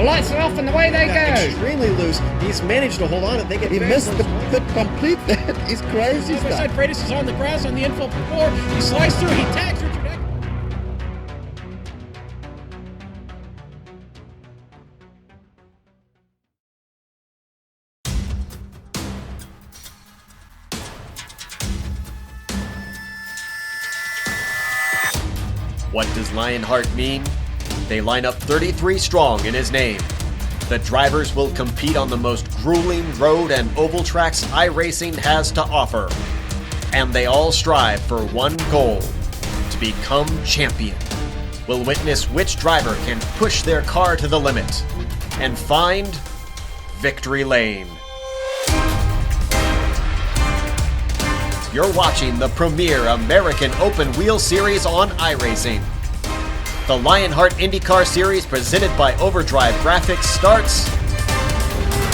lights are off and away they go. Extremely loose. He's managed to hold on and he missed the complete. That is crazy stuff. Side Freitas is on the grass on the infield floor. He slides through. He tags Richard. What does LionHeart mean? They line up 33 strong in his name. The drivers will compete on the most grueling road and oval tracks iRacing has to offer. And they all strive for one goal, to become champion. We'll witness which driver can push their car to the limit and find victory lane. You're watching the premier American Open Wheel Series on iRacing. The LionHeart IndyCar Series presented by Overdrive Graphics starts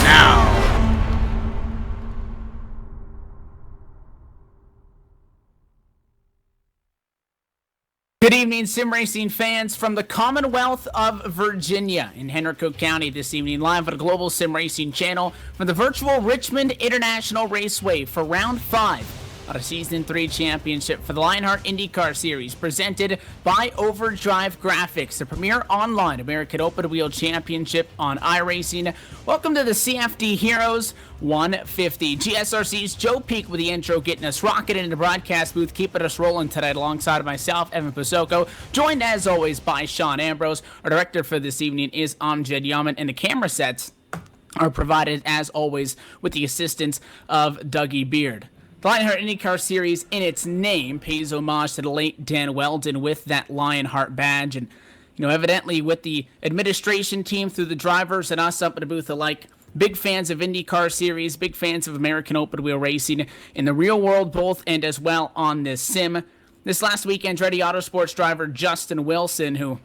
now. Good evening, sim racing fans from the Commonwealth of Virginia in Henrico County this evening, live on a global sim racing channel from the virtual Richmond International Raceway for round 5 of a Season 3 championship for the LionHeart IndyCar Series, presented by Overdrive Graphics, the premier online American Open Wheel Championship on iRacing. Welcome to the CFD Heroes 150. GSRC's Joe Peak with the intro, getting us rocketed in the broadcast booth, keeping us rolling tonight alongside myself, Evan Pasoko, joined as always by Sean Ambrose. Our director for this evening is Amjad Yaman, and the camera sets are provided as always with the assistance of Dougie Beard. The LionHeart IndyCar Series, in its name, pays homage to the late Dan Weldon with that LionHeart badge. And, evidently with the administration team through the drivers and us up in the booth alike, big fans of IndyCar Series, big fans of American Open Wheel Racing in the real world both and as well on this sim. This last week, Andretti Autosports driver Justin Wilson, who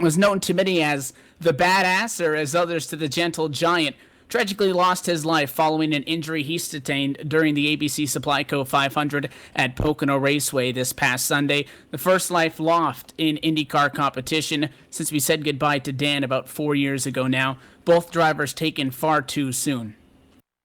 was known to many as the badass or as others to the gentle giant, tragically lost his life following an injury he sustained during the ABC Supply Co. 500 at Pocono Raceway this past Sunday. The first life lost in IndyCar competition since we said goodbye to Dan about 4 years ago now. Both drivers taken far too soon.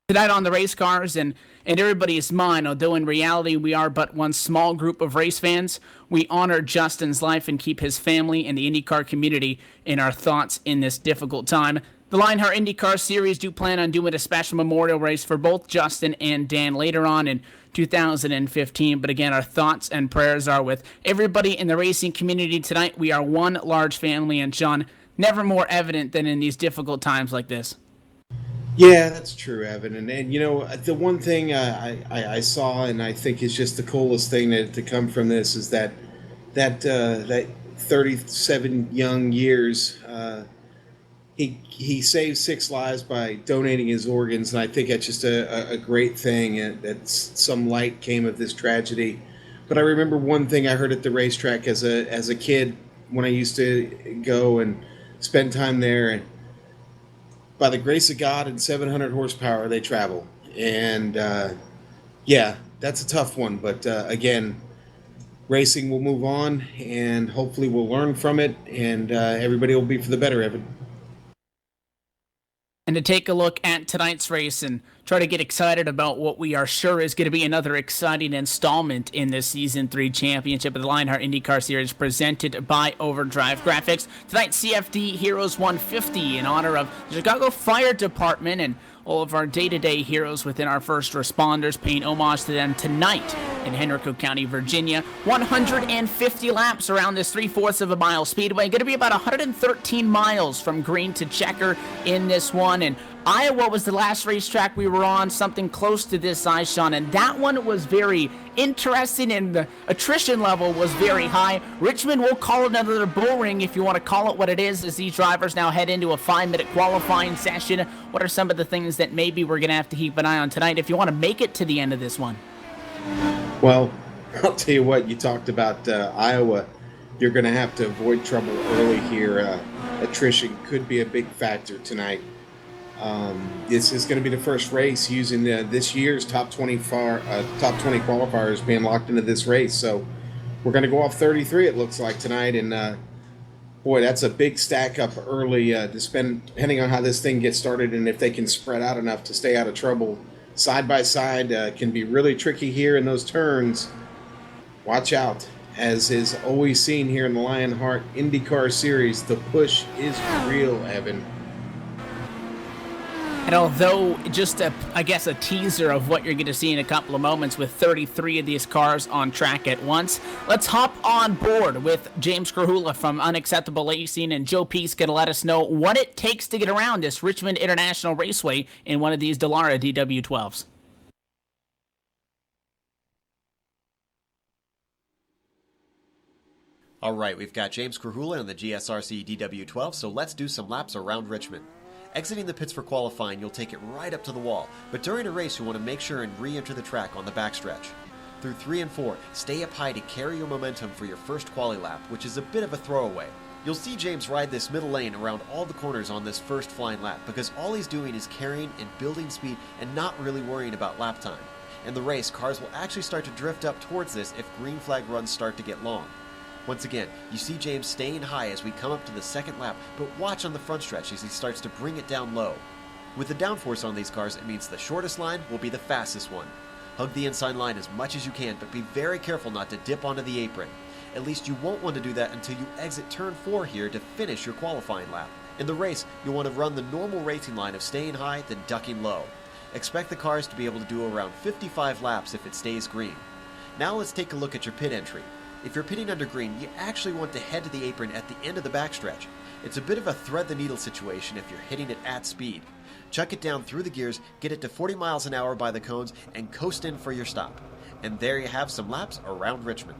Tonight on the race cars and everybody's mind, although in reality we are but one small group of race fans, we honor Justin's life and keep his family and the IndyCar community in our thoughts in this difficult time. The LionHeart IndyCar Series do plan on doing a special memorial race for both Justin and Dan later on in 2015. But again, our thoughts and prayers are with everybody in the racing community tonight. We are one large family, and Sean, never more evident than in these difficult times like this. Yeah, that's true, Evan. And the one thing I saw, and I think is just the coolest thing to come from this, is that 37 young years. He saved 6 lives by donating his organs, and I think that's just a great thing, that some light came of this tragedy. But I remember one thing I heard at the racetrack as a kid when I used to go and spend time there, and by the grace of God and 700 horsepower, they travel. And yeah, that's a tough one, but again, racing will move on, and hopefully we'll learn from it, and everybody will be for the better, Evan. And to take a look at tonight's race and try to get excited about what we are sure is going to be another exciting installment in this Season 3 championship of the LionHeart IndyCar Series presented by Overdrive Graphics. Tonight's CFD Heroes 150 in honor of the Chicago Fire Department and all of our day-to-day heroes within our first responders, paying homage to them tonight in Henrico County, Virginia. 150 laps around this 3/4 of a mile speedway. Going to be about 113 miles from green to checker in this one. And Iowa was the last racetrack we were on, something close to this size, Sean, and that one was very interesting, and the attrition level was very high. Richmond will call it another bull ring, if you want to call it what it is, as these drivers now head into a 5-minute qualifying session. What are some of the things that maybe we're going to have to keep an eye on tonight if you want to make it to the end of this one? Well, I'll tell you what, you talked about Iowa. You're going to have to avoid trouble early here. Attrition could be a big factor tonight. This is going to be the first race using this year's top 20 qualifiers being locked into this race. So we're going to go off 33, it looks like, tonight. And Boy, that's a big stack up early, depending on how this thing gets started and if they can spread out enough to stay out of trouble. Side by side can be really tricky here in those turns. Watch out. As is always seen here in the LionHeart IndyCar Series, the push is real, Evan. And although just a teaser of what you're going to see in a couple of moments with 33 of these cars on track at once, let's hop on board with James Krahula from Unacceptable Racing, and Joe Peace going to let us know what it takes to get around this Richmond International Raceway in one of these Dallara DW12s. All right, we've got James Krahula in the GSRC DW12, so let's do some laps around Richmond. Exiting the pits for qualifying, you'll take it right up to the wall, but during a race you want to make sure and re-enter the track on the backstretch. Through 3 and 4, stay up high to carry your momentum for your first quali lap, which is a bit of a throwaway. You'll see James ride this middle lane around all the corners on this first flying lap, because all he's doing is carrying and building speed and not really worrying about lap time. In the race, cars will actually start to drift up towards this if green flag runs start to get long. Once again, you see James staying high as we come up to the second lap, but watch on the front stretch as he starts to bring it down low. With the downforce on these cars, it means the shortest line will be the fastest one. Hug the inside line as much as you can, but be very careful not to dip onto the apron. At least you won't want to do that until you exit turn 4 here to finish your qualifying lap. In the race, you'll want to run the normal racing line of staying high, then ducking low. Expect the cars to be able to do around 55 laps if it stays green. Now let's take a look at your pit entry. If you're pitting under green, you actually want to head to the apron at the end of the backstretch. It's a bit of a thread the needle situation if you're hitting it at speed. Chuck it down through the gears, get it to 40 miles an hour by the cones, and coast in for your stop. And there you have some laps around Richmond.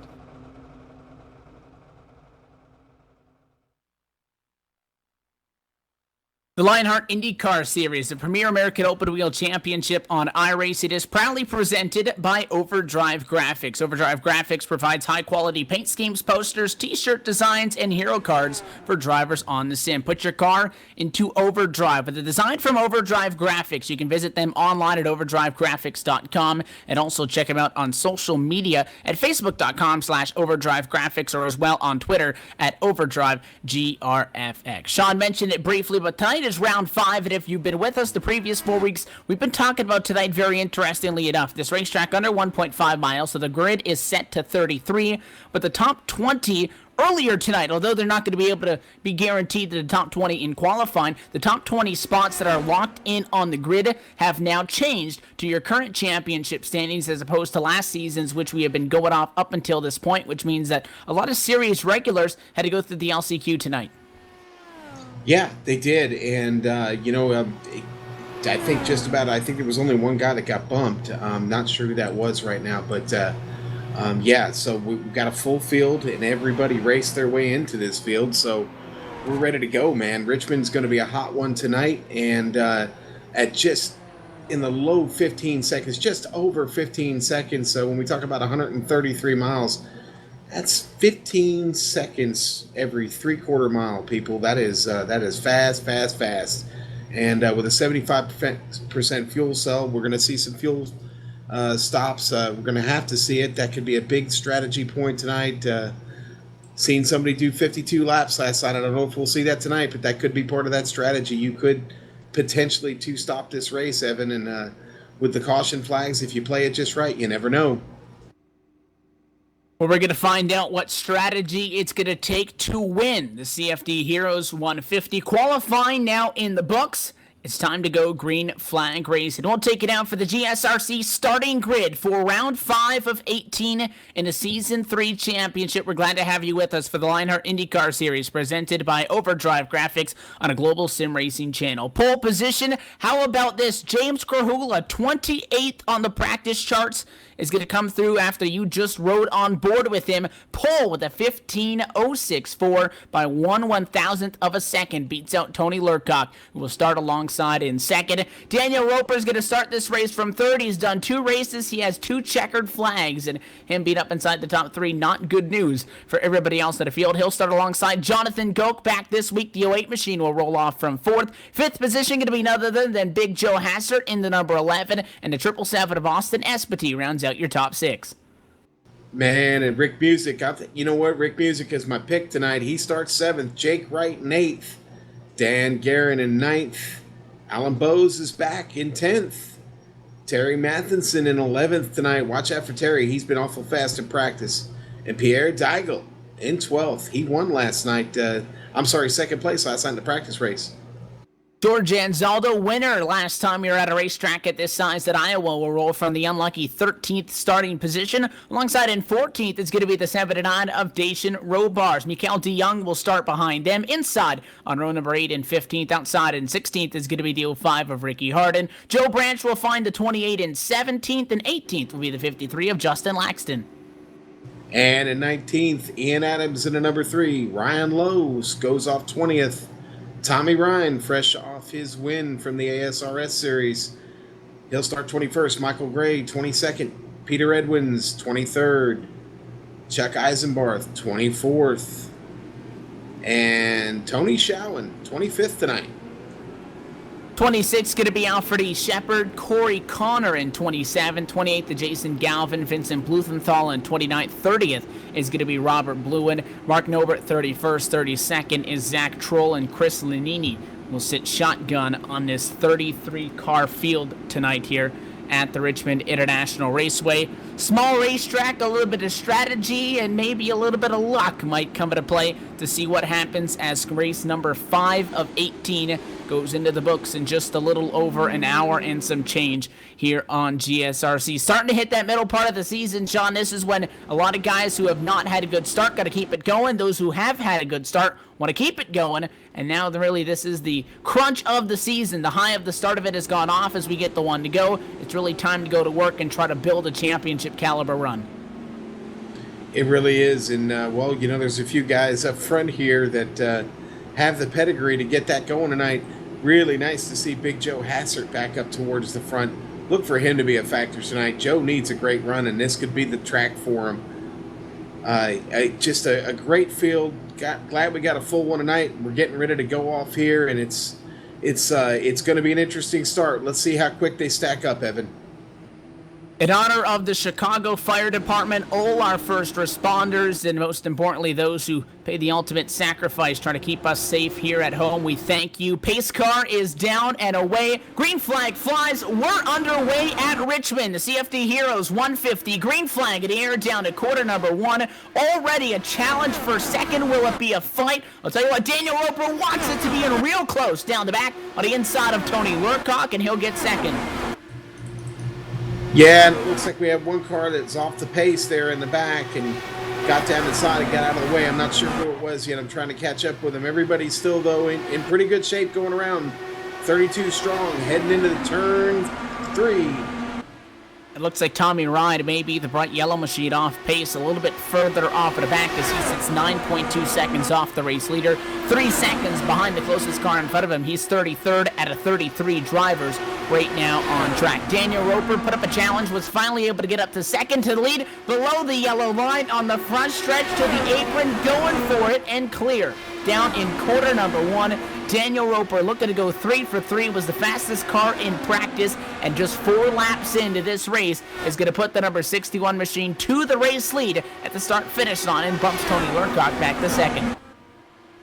The LionHeart IndyCar Series, the premier American open wheel championship on iRace, it is proudly presented by Overdrive Graphics. Overdrive Graphics provides high-quality paint schemes, posters, t-shirt designs, and hero cards for drivers on the sim. Put your car into overdrive. With the design from Overdrive Graphics, you can visit them online at overdrivegraphics.com and also check them out on social media at facebook.com/overdrivegraphics or as well on Twitter at overdrivegrfx. Sean mentioned it briefly, but tonight is round 5, and if you've been with us the previous 4 weeks, we've been talking about tonight very interestingly enough. This racetrack under 1.5 miles, so the grid is set to 33, but the top 20 earlier tonight, although they're not going to be able to be guaranteed to the top 20 in qualifying, the top 20 spots that are locked in on the grid have now changed to your current championship standings as opposed to last season's, which we have been going off up until this point, which means that a lot of series regulars had to go through the LCQ tonight. Yeah, they did, and I think I think there was only one guy that got bumped. I'm not sure who that was right now, but so we've got a full field, and everybody raced their way into this field, so we're ready to go, man. Richmond's going to be a hot one tonight, and at just in the low 15 seconds, just over 15 seconds. So when we talk about 133 miles. That's 15 seconds every 3/4 mile, people. That is fast. And with a 75% fuel cell, we're going to see some fuel stops. We're going to have to see it. That could be a big strategy point tonight. Seen somebody do 52 laps last night. I don't know if we'll see that tonight, but that could be part of that strategy. You could potentially two-stop this race, Evan, and with the caution flags, if you play it just right, you never know. Well, we're going to find out what strategy it's going to take to win the CFD Heroes 150. Qualifying now in the books. It's time to go green flag race. And we'll take it out for the GSRC starting grid for round 5 of 18 in the Season 3 Championship. We're glad to have you with us for the LionHeart IndyCar Series presented by Overdrive Graphics on a global sim racing channel. Pole position, how about this? James Krahula, 28th on the practice charts, is going to come through after you just rode on board with him. Pole with a 15.064 by 1/1000th of a second. Beats out Tony Lurcock, who will start alongside in second. Daniel Roper is going to start this race from third. He's done 2 races. He has 2 checkered flags, and him being up inside the top 3, not good news for everybody else in the field. He'll start alongside Jonathan Goke back this week. The 08 machine will roll off from 4th. 5th position going to be none other than Big Joe Hassert in the number 11, and the 777 of Austin Espity rounds out your top 6. Man, and Rick Music, you know what? Rick Music is my pick tonight. He starts 7th. Jake Wright in 8th. Dan Guerin in 9th. Alan Bowes is back in 10th. Terry Matheson in 11th tonight. Watch out for Terry. He's been awful fast in practice. And Pierre Deigel in 12th. He won last night. Second place last night in the practice race. George Anzaldo, winner last time you were at a racetrack at this size at Iowa, will roll from the unlucky 13th starting position. Alongside in 14th is going to be the 7-9 of Dacian Robars. Mikael de Jong will start behind them. Inside on row number 8 and 15th. Outside in 16th is going to be the 05 of Ricky Harden. Joe Branch will find the 28 in 17th, and 18th will be the 53 of Justin Laxton. And in 19th, Ian Adams in the number 3. Ryan Lowe's goes off 20th. Tommy Ryan, fresh off his win from the ASRS series. He'll start 21st. Michael Gray, 22nd. Peter Edwins, 23rd. Chuck Eisenbarth, 24th. And Tony Showen, 25th tonight. 26 going to be Alfred E. Shepard, Corey Connor in 27th, 28th to Jason Galvin, Vincent Blumenthal in 29th, 30th is going to be Robert Bluen, Mark Nobert 31st, 32nd is Zach Troll, and Chris Lanini will sit shotgun on this 33-car field tonight here at the Richmond International Raceway. Small racetrack, a little bit of strategy, and maybe a little bit of luck might come into play to see what happens as race number 5 of 18 goes into the books in just a little over an hour and some change here on GSRC. Starting to hit that middle part of the season, Sean. This is when a lot of guys who have not had a good start got to keep it going. Those who have had a good start want to keep it going. And now really this is the crunch of the season. The high of the start of it has gone off as we get the one to go. It's really time to go to work and try to build a championship caliber run. It really is. And, there's a few guys up front here that have the pedigree to get that going tonight. Really nice to see Big Joe Hassert back up towards the front. Look for him to be a factor tonight. Joe needs a great run, and this could be the track for him. Just a great field. Glad we got a full one tonight. We're getting ready to go off here, and it's going to be an interesting start. Let's see how quick they stack up, Evan. In honor of the Chicago Fire Department, all our first responders, and most importantly, those who pay the ultimate sacrifice trying to keep us safe here at home, we thank you. Pace car is down and away. Green flag flies. We're underway at Richmond. The CFD Heroes 150. Green flag in the air down to quarter number 1. Already a challenge for second. Will it be a fight? I'll tell you what, Daniel Roper wants it to be in real close down the back on the inside of Tony Lurcock, and he'll get second. Yeah, and it looks like we have one car that's off the pace there in the back and got down inside and got out of the way. I'm not sure who it was yet. I'm trying to catch up with them. Everybody's still, though, in pretty good shape going around. 32 strong, heading into the turn 3. It looks like Tommy Ryan may be the bright yellow machine off pace, a little bit further off at the back as he sits 9.2 seconds off the race leader. 3 seconds behind the closest car in front of him. He's 33rd out of 33 drivers right now on track. Daniel Roper put up a challenge, was finally able to get up to second to the lead below the yellow line on the front stretch to the apron, going for it and clear. Down in quarter number 1, Daniel Roper looking to go 3 for 3, was the fastest car in practice, and just 4 laps into this race is going to put the number 61 machine to the race lead at the start-finish line and bumps Tony Lurcock back to second.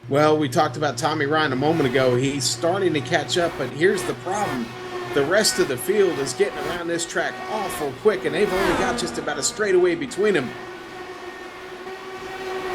Well, we talked about Tommy Ryan a moment ago. He's starting to catch up, but here's the problem. The rest of the field is getting around this track awful quick, and they've only got just about a straightaway between them.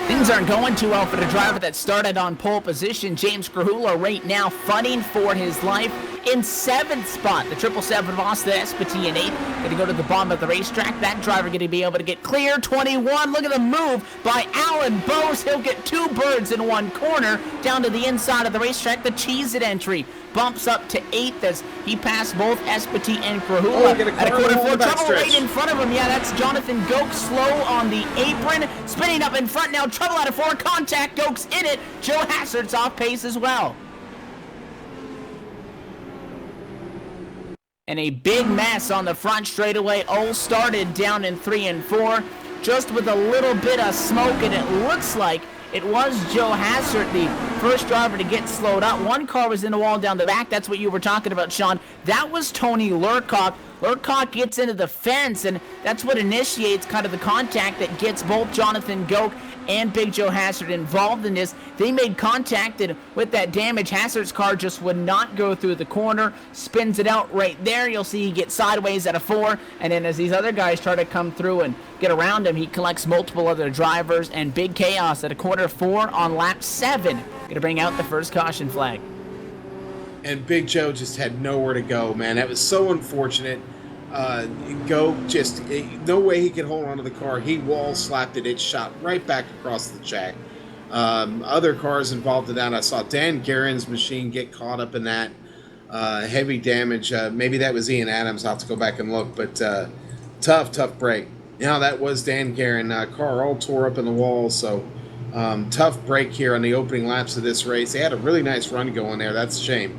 Things aren't going too well for the driver that started on pole position. James Grahula right now fighting for his life in 7th spot. The 777 of Austin Espity in 8th. Going to go to the bottom of the racetrack. That driver going to be able to get clear. 21. Look at the move by Alan Bowes. He'll get 2 birds in 1 corner down to the inside of the racetrack. The Cheez-It entry bumps up to 8th as he passed both Espity and Grahula. At a quarter 4, trouble right in front of him. Yeah, that's Jonathan Goke slow on the apron. Spinning up in front now. Trouble out of 4. Contact. Goke's in it. Joe Hassert's off pace as well. And a big mess on the front straightaway. All started down in 3 and 4. Just with a little bit of smoke, and it looks like it was Joe Hassert, the first driver to get slowed up. One car was in the wall down the back. That's what you were talking about, Sean. That was Tony Lurcock. Lurcock gets into the fence, and that's what initiates kind of the contact that gets both Jonathan Goke and Big Joe Hassard involved in this. They made contact, and with that damage, Hassard's car just would not go through the corner. Spins it out right there. You'll see he gets sideways at a 4, and then as these other guys try to come through and get around him, he collects multiple other drivers, and big chaos at a quarter 4 on lap 7. Gonna bring out the first caution flag. And Big Joe just had nowhere to go, man. That was so unfortunate. No way he could hold onto the car. He wall slapped it. It shot right back across the track. Other cars involved in that. I saw Dan Guerin's machine get caught up in that. Heavy damage. Maybe that was Ian Adams. I'll have to go back and look. But tough break. Now that was Dan Guerin. Car all tore up in the wall. So tough break here on the opening laps of this race. They had a really nice run going there. That's a shame.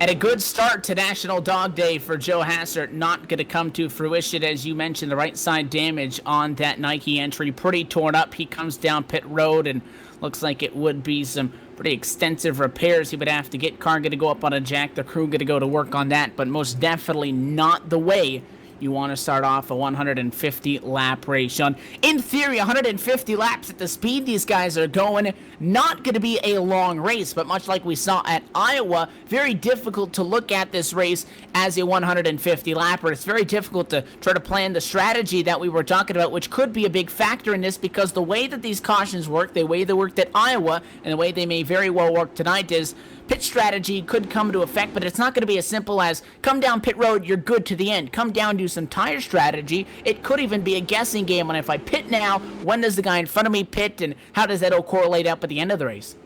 And a good start to National Dog Day for Joe Hassard. Not going to come to fruition, as you mentioned, the right side damage on that Nike entry. Pretty torn up. He comes down pit road, and looks like it would be some pretty extensive repairs he would have to get. Car going to go up on a jack. The crew going to go to work on that, but most definitely not the way you want to start off a 150-lap race, Sean. In theory, 150 laps at the speed these guys are going, not going to be a long race, but much like we saw at Iowa, very difficult to look at this race as a 150-lapper. It's very difficult to try to plan the strategy that we were talking about, which could be a big factor in this, because the way that these cautions work, the way they worked at Iowa, and the way they may very well work tonight is pit strategy could come to effect, but it's not going to be as simple as come down pit road, you're good to the end. Come down, do some tire strategy. It could even be a guessing game on if I pit now, when does the guy in front of me pit, and how does that all correlate up at the end of the race?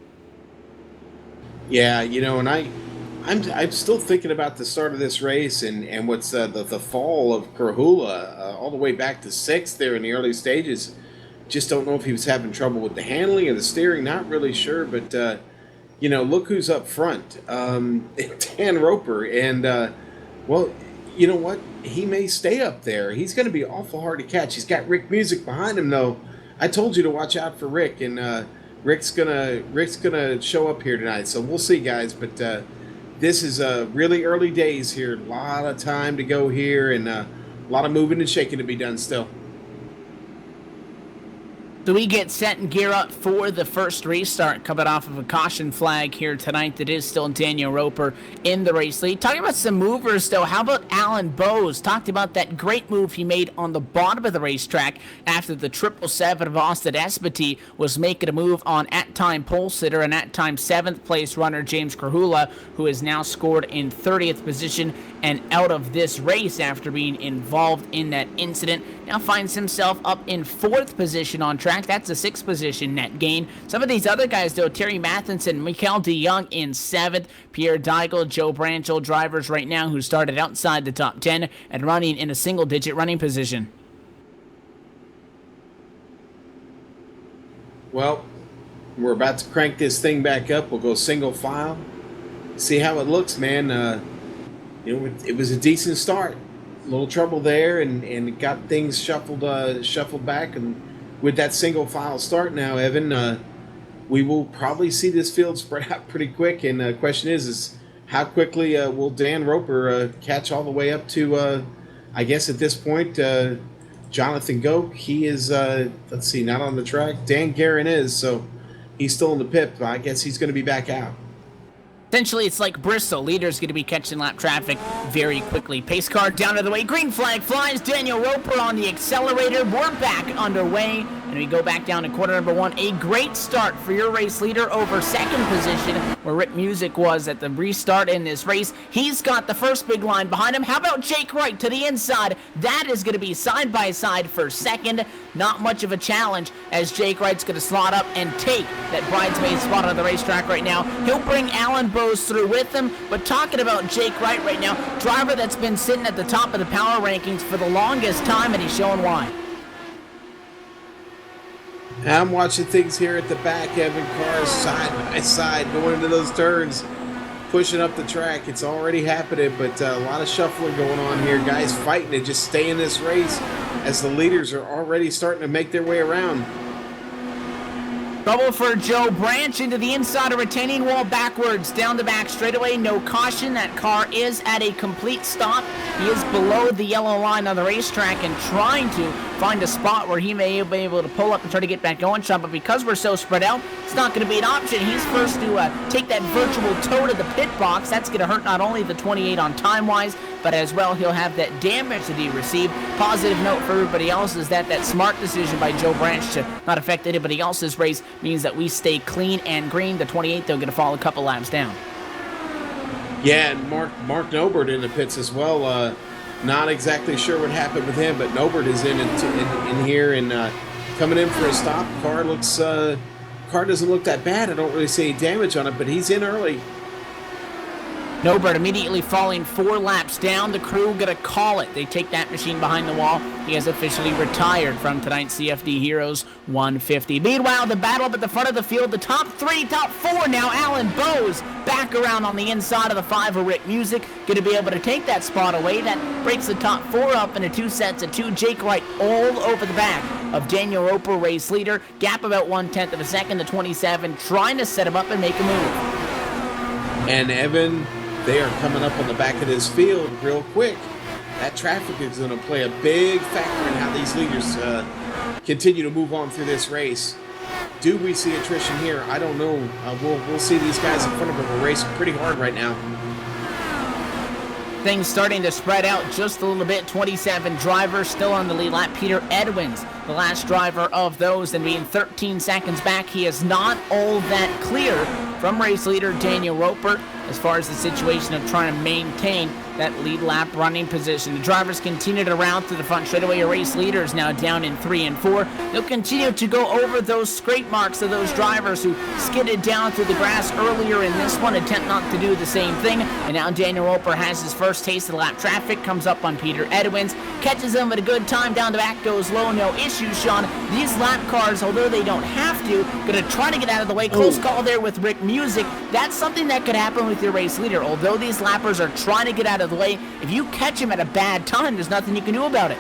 Yeah, and I'm still thinking about the start of this race and what's the fall of Krahula all the way back to 6th there in the early stages. Just don't know if he was having trouble with the handling or the steering. Not really sure, but look who's up front. Dan Roper. And, well, you know what? He may stay up there. He's going to be awful hard to catch. He's got Rick Music behind him, though. I told you to watch out for Rick, and Rick's gonna show up here tonight. So we'll see, guys. But this is really early days here. A lot of time to go here, and a lot of moving and shaking to be done still. So we get set and gear up for the first restart, coming off of a caution flag here tonight. That is still Daniel Roper in the race lead. Talking about some movers, though, how about Alan Bowes? Talked about that great move he made on the bottom of the racetrack after the 777 of Austin Espity was making a move on at-time pole sitter and at-time 7th place runner James Krahula, who has now scored in 30th position and out of this race after being involved in that incident. Now finds himself up in 4th position on track. That's a 6th position net gain. Some of these other guys, though, Terry Mathinson, Mikael de Jong in 7th, Pierre Deigel, Joe Branchel, drivers right now who started outside the top 10 and running in a single-digit running position. Well, we're about to crank this thing back up. We'll go single file. See how it looks, man. It was a decent start. A little trouble there, and got things shuffled back. And with that single file start now, Evan, we will probably see this field spread out pretty quick. And the question is how quickly will Dan Roper catch all the way up to, I guess at this point, Jonathan Goke. He is, not on the track. Dan Guerin is, so he's still in the pit. I guess he's going to be back out. Essentially, it's like Bristol. Leader's going to be catching lap traffic very quickly. Pace car down to the way. Green flag flies. Daniel Roper on the accelerator. We're back underway. And we go back down to quarter number 1. A great start for your race leader over 2nd position, where Rick Music was at the restart in this race. He's got the first big line behind him. How about Jake Wright to the inside? That is going to be side by side for 2nd. Not much of a challenge, as Jake Wright's going to slot up and take that bridesmaid spot on the racetrack right now. He'll bring Alan Bowes through with him. But talking about Jake Wright right now, driver that's been sitting at the top of the power rankings for the longest time, and he's showing why. I'm watching things here at the back, Evan. Cars side by side going into those turns, pushing up the track. It's already happening, but a lot of shuffling going on here. Guys fighting to just stay in this race as the leaders are already starting to make their way around. Trouble for Joe Branch into the inside of retaining wall backwards down the back straightaway. No caution. That car is at a complete stop. He is below the yellow line on the racetrack and trying to find a spot where he may be able to pull up and try to get back going, Sean. But because we're so spread out, it's not going to be an option. He's first to take that virtual toe to the pit box. That's going to hurt not only the 28 on time-wise, but as well he'll have that damage that he received. Positive note for everybody else is that smart decision by Joe Branch to not affect anybody else's race means that we stay clean and green. The 28, they're going to fall a couple laps down. Yeah, and Mark Nobert in the pits as well. Not exactly sure what happened with him, but Nobert is in here and coming in for a stop. Car doesn't look that bad. I don't really see any damage on it, but he's in early. Nobert immediately falling 4 laps down. The crew going to call it. They take that machine behind the wall. He has officially retired from tonight's CFD Heroes 150. Meanwhile, the battle up at the front of the field. The top 3, top 4 now. Alan Bowes back around on the inside of the 5 of Rick Music. Going to be able to take that spot away. That breaks the top 4 up into 2 sets of 2. Jake Wright all over the back of Daniel Roper, race leader. Gap about 1/10 of a second to 27. Trying to set him up and make a move. And Evan, they are coming up on the back of this field real quick. That traffic is going to play a big factor in how these leaders continue to move on through this race. Do we see attrition here? I don't know. We'll see these guys in front of them are racing pretty hard right now. Things starting to spread out just a little bit. 27 drivers still on the lead lap. Peter Edwins, the last driver of those, and being 13 seconds back. He is not all that clear from race leader Daniel Roper as far as the situation of trying to maintain that lead lap running position. The drivers continue to round through the front straightaway. Your race leaders now down in 3 and 4. They'll continue to go over those scrape marks of those drivers who skidded down through the grass earlier in this one. Attempt not to do the same thing. And now Daniel Roper has his first taste of the lap traffic. Comes up on Peter Edwins. Catches him at a good time. Down the back goes low. No issues, Sean. These lap cars, although they don't have to, going to try to get out of the way. Close call there with Rick Music. That's something that could happen with your race leader. Although these lappers are trying to get out of the way, if you catch him at a bad time, there's nothing you can do about it.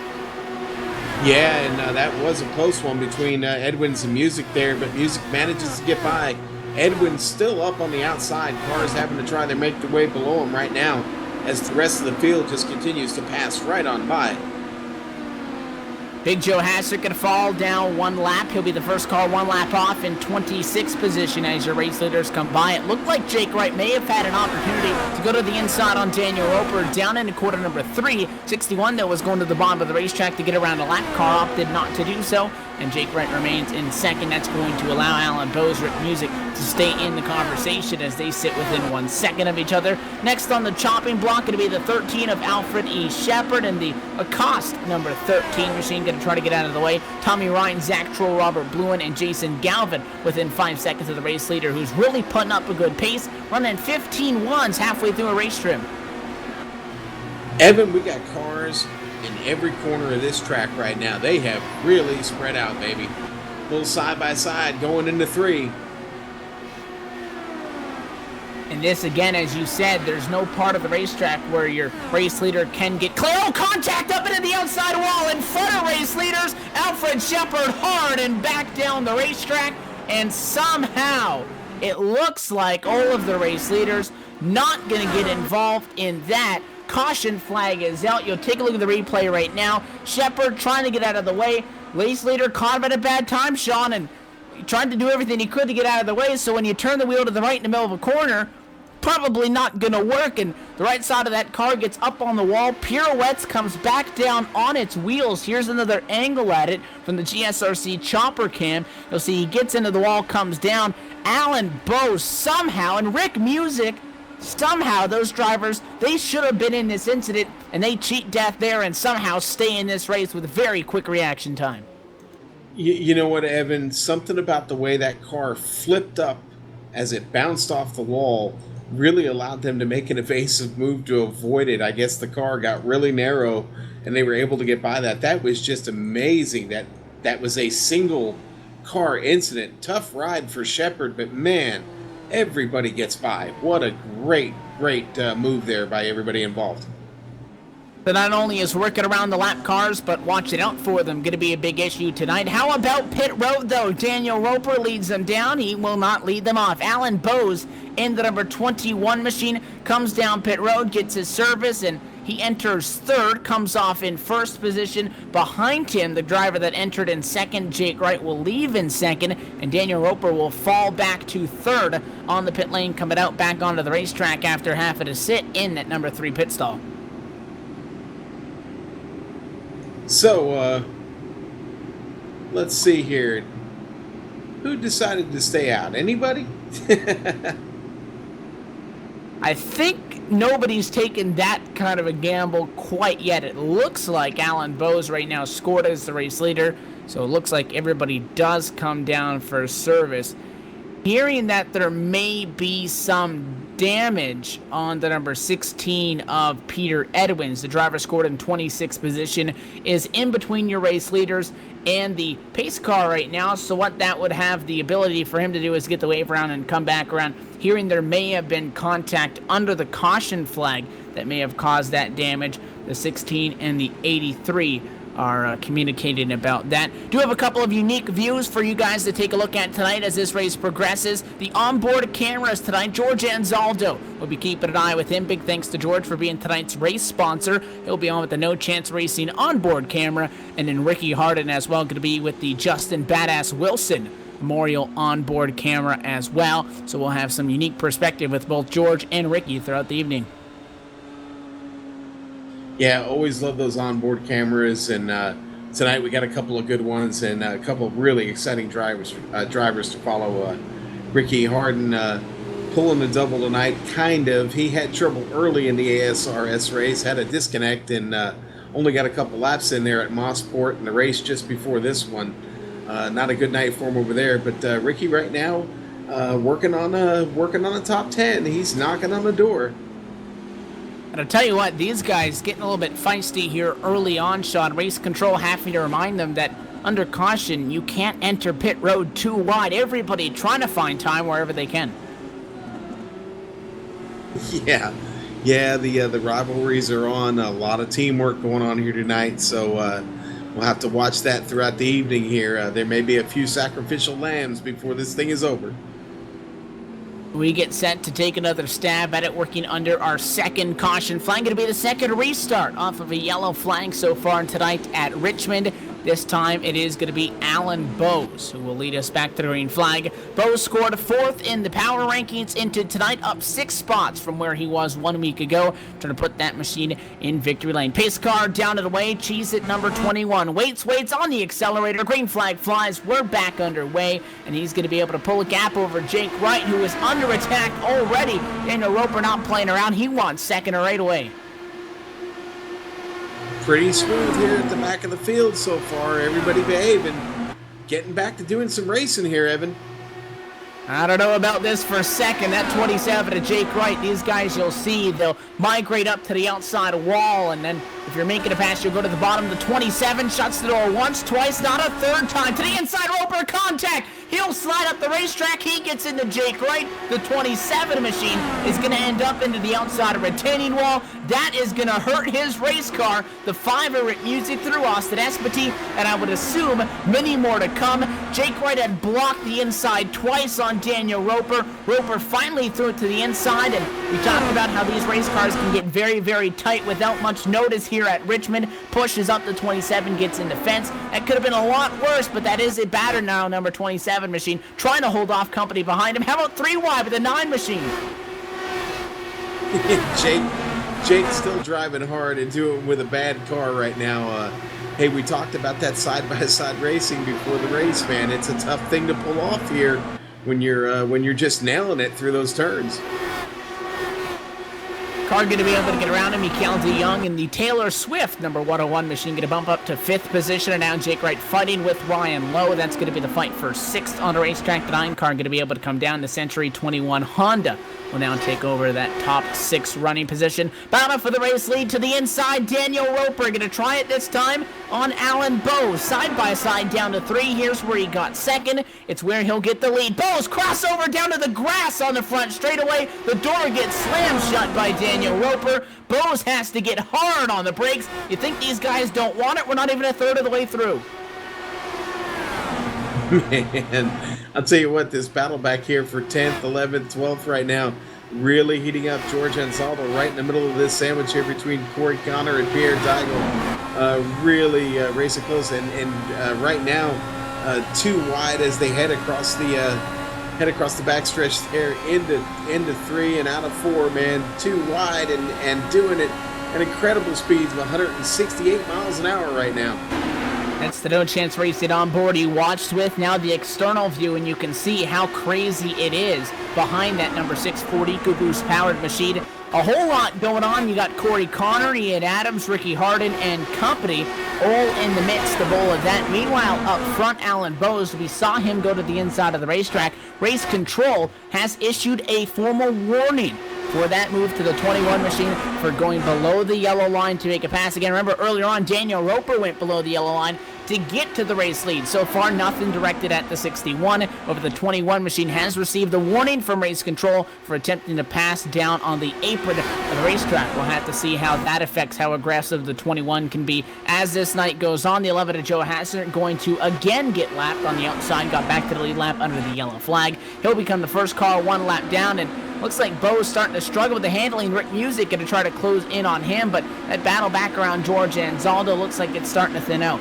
Yeah, and that was a close one between Edwins and Music there, but Music manages to get by. Edwin's still up on the outside. Cars having to try to make their way below him right now as the rest of the field just continues to pass right on by. Big Joe Hassett going to fall down 1 lap. He'll be the first car 1 lap off in 26th position as your race leaders come by. It looked like Jake Wright may have had an opportunity to go to the inside on Daniel Roper down into quarter number 3. 61, though, was going to the bottom of the racetrack to get around a lap. Car opted not to do so, and Jake Wright remains in second. That's going to allow Alan Bowes, Rick Music, to stay in the conversation as they sit within 1 second of each other. Next on the chopping block, going to be the 13 of Alfred E. Shepard and the Accost number 13 machine going to try to get out of the way. Tommy Ryan, Zach Troll, Robert Bluen, and Jason Galvin within 5 seconds of the race leader, who's really putting up a good pace, running 15-1s halfway through a race trim. Evan, we got cars in every corner of this track right now. They have really spread out, baby. A little side by side going into 3. And this, again, as you said, there's no part of the racetrack where your race leader can get clear. Oh, contact up into the outside wall in front of race leaders. Alfred Shepard hard and back down the racetrack. And somehow, it looks like all of the race leaders not going to get involved in that. Caution flag is out. You'll take a look at the replay right now. Shepard trying to get out of the way. Race leader caught him at a bad time, Sean, and tried to do everything he could to get out of the way. So when you turn the wheel to the right in the middle of a corner, probably not going to work, and the right side of that car gets up on the wall, pirouettes, comes back down on its wheels. Here's another angle at it from the GSRC chopper cam. You'll see he gets into the wall, comes down. Alan Bowes somehow, and Rick Music, somehow those drivers, they should have been in this incident, and they cheat death there and somehow stay in this race with a very quick reaction time. You know what, Evan? Something about the way that car flipped up as it bounced off the wall really allowed them to make an evasive move to avoid it. I guess the car got really narrow and they were able to get by that. That was just amazing. That was a single car incident. Tough ride for Shepard, but man, everybody gets by. What a great move there by everybody involved. So not only is working around the lap cars, but watching out for them going to be a big issue tonight. How about pit road, though? Daniel Roper leads them down. He will not lead them off. Alan Bowes in the number 21 machine comes down pit road, gets his service, and he enters third, comes off in first position. Behind him, the driver that entered in second, Jake Wright, will leave in second, and Daniel Roper will fall back to third on the pit lane, coming out back onto the racetrack after having to sit in that number 3 pit stall. So, let's see here. Who decided to stay out? Anybody? I think nobody's taken that kind of a gamble quite yet. It looks like Alan Bowes right now scored as the race leader, so it looks like everybody does come down for service. Hearing that there may be some damage on the number 16 of Peter Edwins, the driver scored in 26th position, is in between your race leaders and the pace car right now. So what that would have the ability for him to do is get the wave around and come back around. Hearing there may have been contact under the caution flag that may have caused that damage. The 16 and the 83 are communicating about that. Do have a couple of unique views for you guys to take a look at tonight as this race progresses. The onboard cameras tonight, George Anzaldo will be keeping an eye with him. Big thanks to George for being tonight's race sponsor. He'll be on with the No Chance Racing onboard camera, and then Ricky Harden as well, going to be with the Justin Badass Wilson Memorial onboard camera as well. So we'll have some unique perspective with both George and Ricky throughout the evening. Yeah, always love those onboard cameras, and tonight we got a couple of good ones and a couple of really exciting drivers to follow. Ricky Harden pulling the double tonight, kind of. He had trouble early in the ASRS race, had a disconnect, and only got a couple laps in there at Mossport in the race just before this one. Not a good night for him over there, but Ricky right now working on a top 10. He's knocking on the door. And I'll tell you what, these guys getting a little bit feisty here early on, Sean. Race control having to remind them that under caution, you can't enter pit road too wide. Everybody trying to find time wherever they can. Yeah, the rivalries are on. A lot of teamwork going on here tonight, so we'll have to watch that throughout the evening here. There may be a few sacrificial lambs before this thing is over. We get set to take another stab at it, working under our second caution flag. Going to be the second restart off of a yellow flag so far tonight at Richmond. This time it is going to be Alan Bowes who will lead us back to the green flag. Bowes scored fourth in the power rankings into tonight, up 6 spots from where he was 1 week ago. Trying to put that machine in victory lane. Pace car down and away. Cheese at number 21. Waits on the accelerator. Green flag flies. We're back underway, and he's going to be able to pull a gap over Jake Wright, who is under attack already. Daniel Roper not playing around. He wants second right away. Pretty smooth here at the back of the field so far. Everybody behaving. Getting back to doing some racing here, Evan. I don't know about this for a second. That 27 to Jake Wright. These guys, you'll see, they'll migrate up to the outside wall, and then if you're making a pass, you'll go to the bottom. The 27 shuts the door once, twice, not a third time. To the inside, Roper contact. He'll slide up the racetrack. He gets into Jake Wright. The 27 machine is going to end up into the outside retaining wall. That is going to hurt his race car. The 5 are at music through Austin Espity, and I would assume many more to come. Jake Wright had blocked the inside twice on Daniel Roper. Roper finally threw it to the inside, and we talked about how these race cars can get very, very tight without much notice here at Richmond. Pushes up the 27, gets in the fence. That could have been a lot worse, but that is a batter now, number 27 machine, trying to hold off company behind him. How about 3 wide with the 9 machine? Jake's still driving hard and doing with a bad car right now. Hey, we talked about that side-by-side racing before the race, man. It's a tough thing to pull off here when you're just nailing it through those turns. Car going to be able to get around him. Mikael de Jong and the Taylor Swift number 101 machine going to bump up to 5th position. And now Jake Wright fighting with Ryan Lowe. That's going to be the fight for 6th on the racetrack. The 9 car going to be able to come down. The Century 21 Honda will now take over that top 6 running position. Battle for the race lead to the inside. Daniel Roper going to try it this time on Alan Bowes. Side by side down to 3. Here's where he got second. It's where he'll get the lead. Bowes crossover down to the grass on the front straightaway. The door gets slammed shut by Daniel Daniel Roper. Bose has to get hard on the brakes. You think these guys don't want it? We're not even a third of the way through. Man, I'll tell you what, this battle back here for 10th, 11th, 12th right now, really heating up. George Ansaldo right in the middle of this sandwich here between Corey Connor and Pierre Daigle. Really racing close, and right now, too wide as they head across the backstretch there into 3 and out of 4, man. Too wide and doing it at incredible speeds of 168 miles an hour right now. That's the No Chance Racing on board you watched with. Now the external view, and you can see how crazy it is behind that number 6 Ford EcoBoost powered machine. A whole lot going on. You got Corey Connor, Ian Adams, Ricky Harden, and company all in the midst of all of that. Meanwhile, up front, Alan Bose, we saw him go to the inside of the racetrack. Race Control has issued a formal warning for that move to the 21 machine for going below the yellow line to make a pass. Again, remember earlier on, Daniel Roper went below the yellow line to get to the race lead. So far, nothing directed at the 61. Over the 21 machine has received a warning from Race Control for attempting to pass down on the apron of the racetrack. We'll have to see how that affects how aggressive the 21 can be as this night goes on. The 11 of Joe Hassert going to again get lapped on the outside, got back to the lead lap under the yellow flag. He'll become the first car 1 lap down, and looks like Bo's starting to struggle with the handling. Rick Music going to try to close in on him, but that battle back around George Ansaldo looks like it's starting to thin out.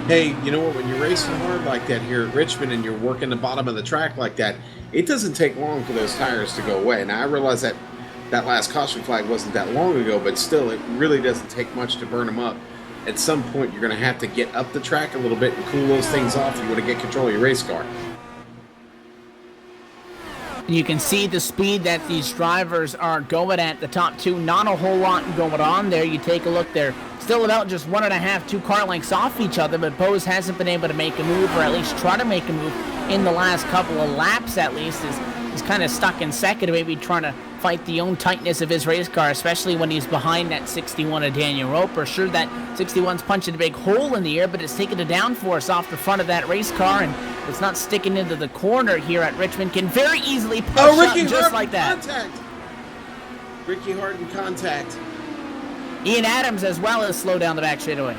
Hey, you know what? When you're racing hard like that here at Richmond and you're working the bottom of the track like that, it doesn't take long for those tires to go away. Now, I realize that last caution flag wasn't that long ago, but still, it really doesn't take much to burn them up. At some point, you're going to have to get up the track a little bit and cool those things off if you want to get control of your race car. You can see the speed that these drivers are going at the top 2. Not a whole lot going on there. You take a look there. Still about just 1.5, 2 car lengths off each other, but Bose hasn't been able to make a move, or at least try to make a move in the last couple of laps at least. He's kind of stuck in second, maybe trying to fight the own tightness of his race car, especially when he's behind that 61 of Daniel Roper. Sure, that 61's punching a big hole in the air, but it's taking a downforce off the front of that race car, and it's not sticking into the corner here at Richmond. Can very easily push up just like that. Contact. Ricky Harden contact. Ian Adams as well as slow down the back straightaway.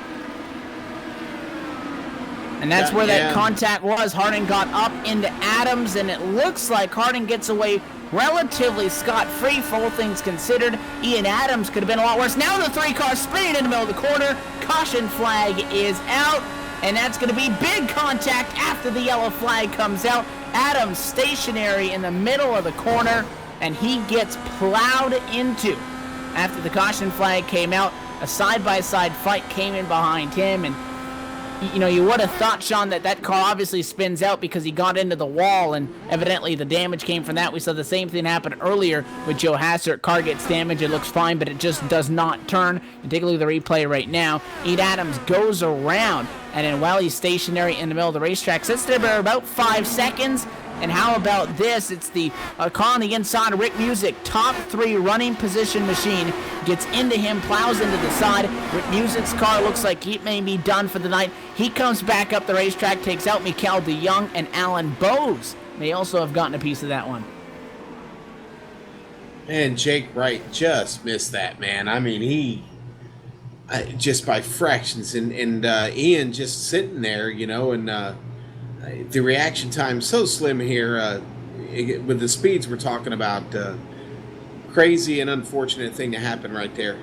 And that's where that contact was. Harding got up into Adams, and it looks like Harding gets away relatively scot-free for all things considered. Ian Adams could have been a lot worse. Now the 3 cars spinning in the middle of the corner. Caution flag is out, and that's going to be big contact after the yellow flag comes out. Adams stationary in the middle of the corner, and he gets plowed into. After the caution flag came out, a side-by-side fight came in behind him, and you would have thought, Sean, that car obviously spins out because he got into the wall, and evidently the damage came from that. We saw the same thing happen earlier with Joe Hassert. Car gets damaged, it looks fine, but it just does not turn. You take a look at the replay right now. Ian Adams goes around, and then while he's stationary in the middle of the racetrack, sits there for about 5 seconds. And how about this? It's the car on the inside, Rick Music, top 3 running position machine, gets into him, plows into the side. Rick Music's car looks like he may be done for the night. He comes back up the racetrack, takes out Mikael de Jong, and Alan Bose may also have gotten a piece of that one. And Jake Wright just missed that, man. I mean, he just by fractions, and Ian just sitting there, and the reaction time so slim here with the speeds we're talking about. Crazy and unfortunate thing to happen right there.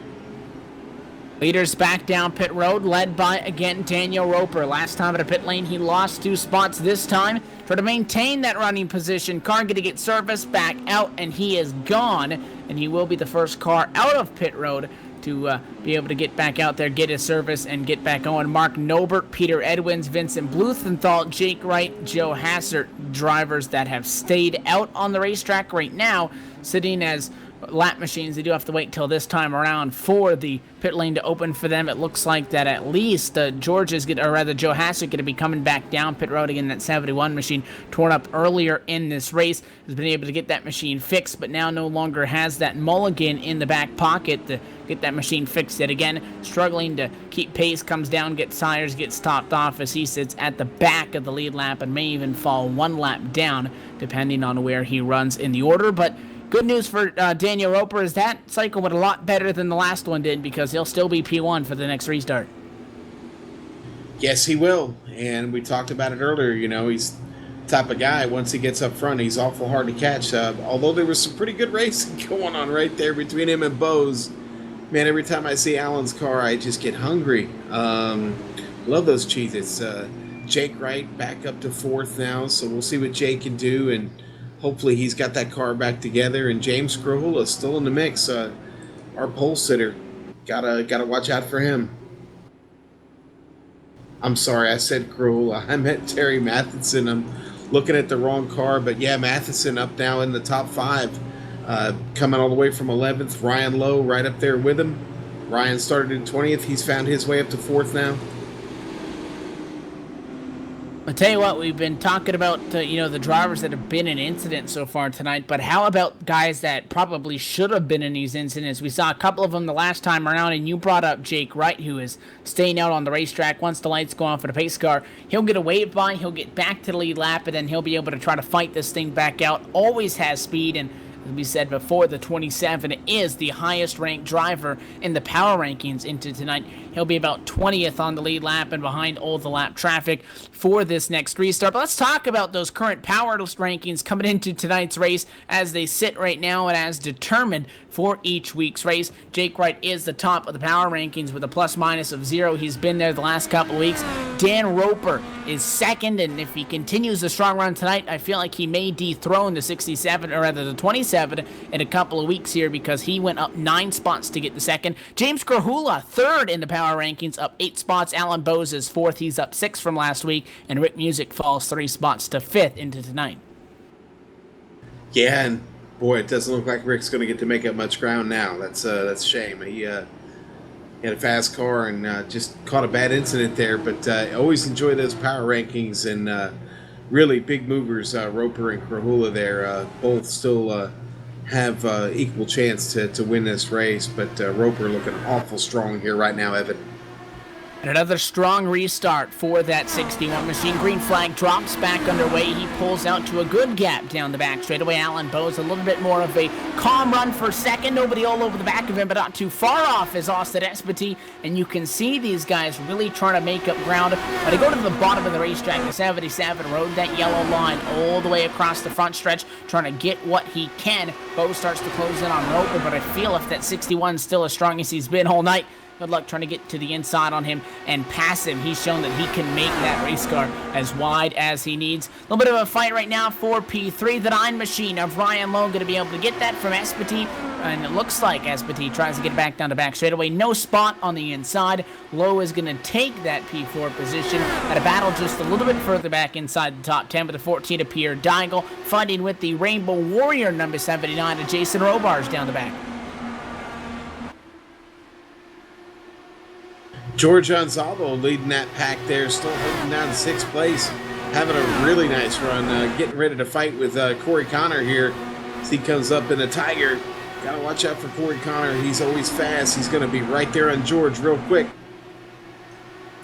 Leaders back down pit road, led by, again, Daniel Roper. Last time at a pit lane, he lost 2 spots. This time, try to maintain that running position. Car going to get service back out, and he is gone. And he will be the first car out of pit road to be able to get back out there, get his service, and get back on. Mark Nobert, Peter Edwins, Vincent Bluthenthal, Jake Wright, Joe Hassert, drivers that have stayed out on the racetrack right now, sitting as lap machines. They do have to wait till this time around for the pit lane to open for them. It looks like that at least Joe Hassert going to be coming back down pit road again. That 71 machine torn up earlier in this race has been able to get that machine fixed, but now no longer has that mulligan in the back pocket to get that machine fixed yet again. Struggling to keep pace, comes down, gets tires, gets topped off as he sits at the back of the lead lap and may even fall 1 lap down depending on where he runs in the order. But good news for Daniel Roper is that cycle went a lot better than the last one did because he'll still be P1 for the next restart. Yes, he will. And we talked about it earlier. You know, he's the type of guy, once he gets up front, he's awful hard to catch. Although there was some pretty good racing going on right there between him and Bose. Man, every time I see Alan's car, I just get hungry. Love those Cheez-Its. Jake Wright back up to 4th now, so we'll see what Jake can do, and hopefully he's got that car back together. And James Krahula still in the mix. Our pole sitter. Gotta watch out for him. I'm sorry, I said Krahula. I meant Terry Matheson. I'm looking at the wrong car, but yeah, Matheson up now in the top 5. Coming all the way from 11th. Ryan Lowe right up there with him. Ryan started in 20th. He's found his way up to 4th now. I'll tell you what, we've been talking about, the drivers that have been in incidents so far tonight, but how about guys that probably should have been in these incidents? We saw a couple of them the last time around, and you brought up Jake Wright, who is staying out on the racetrack. Once the lights go on for the pace car, he'll get a wave by, he'll get back to the lead lap, and then he'll be able to try to fight this thing back out. Always has speed, and as we said before, the 27 is the highest ranked driver in the power rankings into tonight. He'll be about 20th on the lead lap and behind all the lap traffic for this next restart. But let's talk about those current power rankings coming into tonight's race as they sit right now and as determined for each week's race. Jake Wright is the top of the power rankings with a plus-minus of 0. He's been there the last couple of weeks. Dan Roper is second, and if he continues the strong run tonight, I feel like he may dethrone the 67, or rather the 27, in a couple of weeks here because he went up 9 spots to get the second. James Krahula, third in the power rankings, up 8 spots. Alan Bose is 4th. He's up 6 from last week, and Rick Music falls 3 spots to 5th into tonight. Yeah, and boy, it doesn't look like Rick's going to get to make up much ground now. That's a shame. He had a fast car and just caught a bad incident there. But I always enjoy those power rankings and really big movers. Roper and Krahula there both still have equal chance to win this race. But Roper looking awful strong here right now, Evan. And another strong restart for that 61 machine. Green flag drops back underway. He pulls out to a good gap down the back straightaway. Alan Bose, a little bit more of a calm run for second. Nobody all over the back of him, but not too far off is Austin Espity. And you can see these guys really trying to make up ground. But I go to the bottom of the racetrack. The 77 rode that yellow line all the way across the front stretch, trying to get what he can. Bose starts to close in on Roper, but I feel if that 61 is still as strong as he's been all night, good luck trying to get to the inside on him and pass him. He's shown that he can make that race car as wide as he needs. A little bit of a fight right now for P3. The 9 machine of Ryan Lowe going to be able to get that from Espity. And it looks like Espity tries to get back down to back straightaway. No spot on the inside. Lowe is going to take that P4 position at a battle just a little bit further back inside the top 10 with the 14 of Pierre Deigel fighting with the Rainbow Warrior number 79 of Jason Robards down the back. George Gonzalo leading that pack there, still holding down 6th place, having a really nice run, getting ready to fight with Corey Connor here as he comes up in the Tiger. Got to watch out for Corey Connor. He's always fast. He's going to be right there on George real quick. Now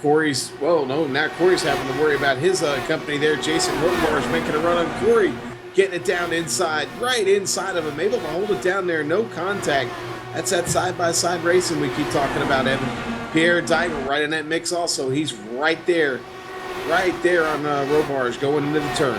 Corey's having to worry about his company there. Jason Robards making a run on Corey, getting it down inside, right inside of him, able to hold it down there, no contact. That's that side-by-side racing we keep talking about, Evan. Pierre Deigel right in that mix also. He's right there on Robards going into the turn.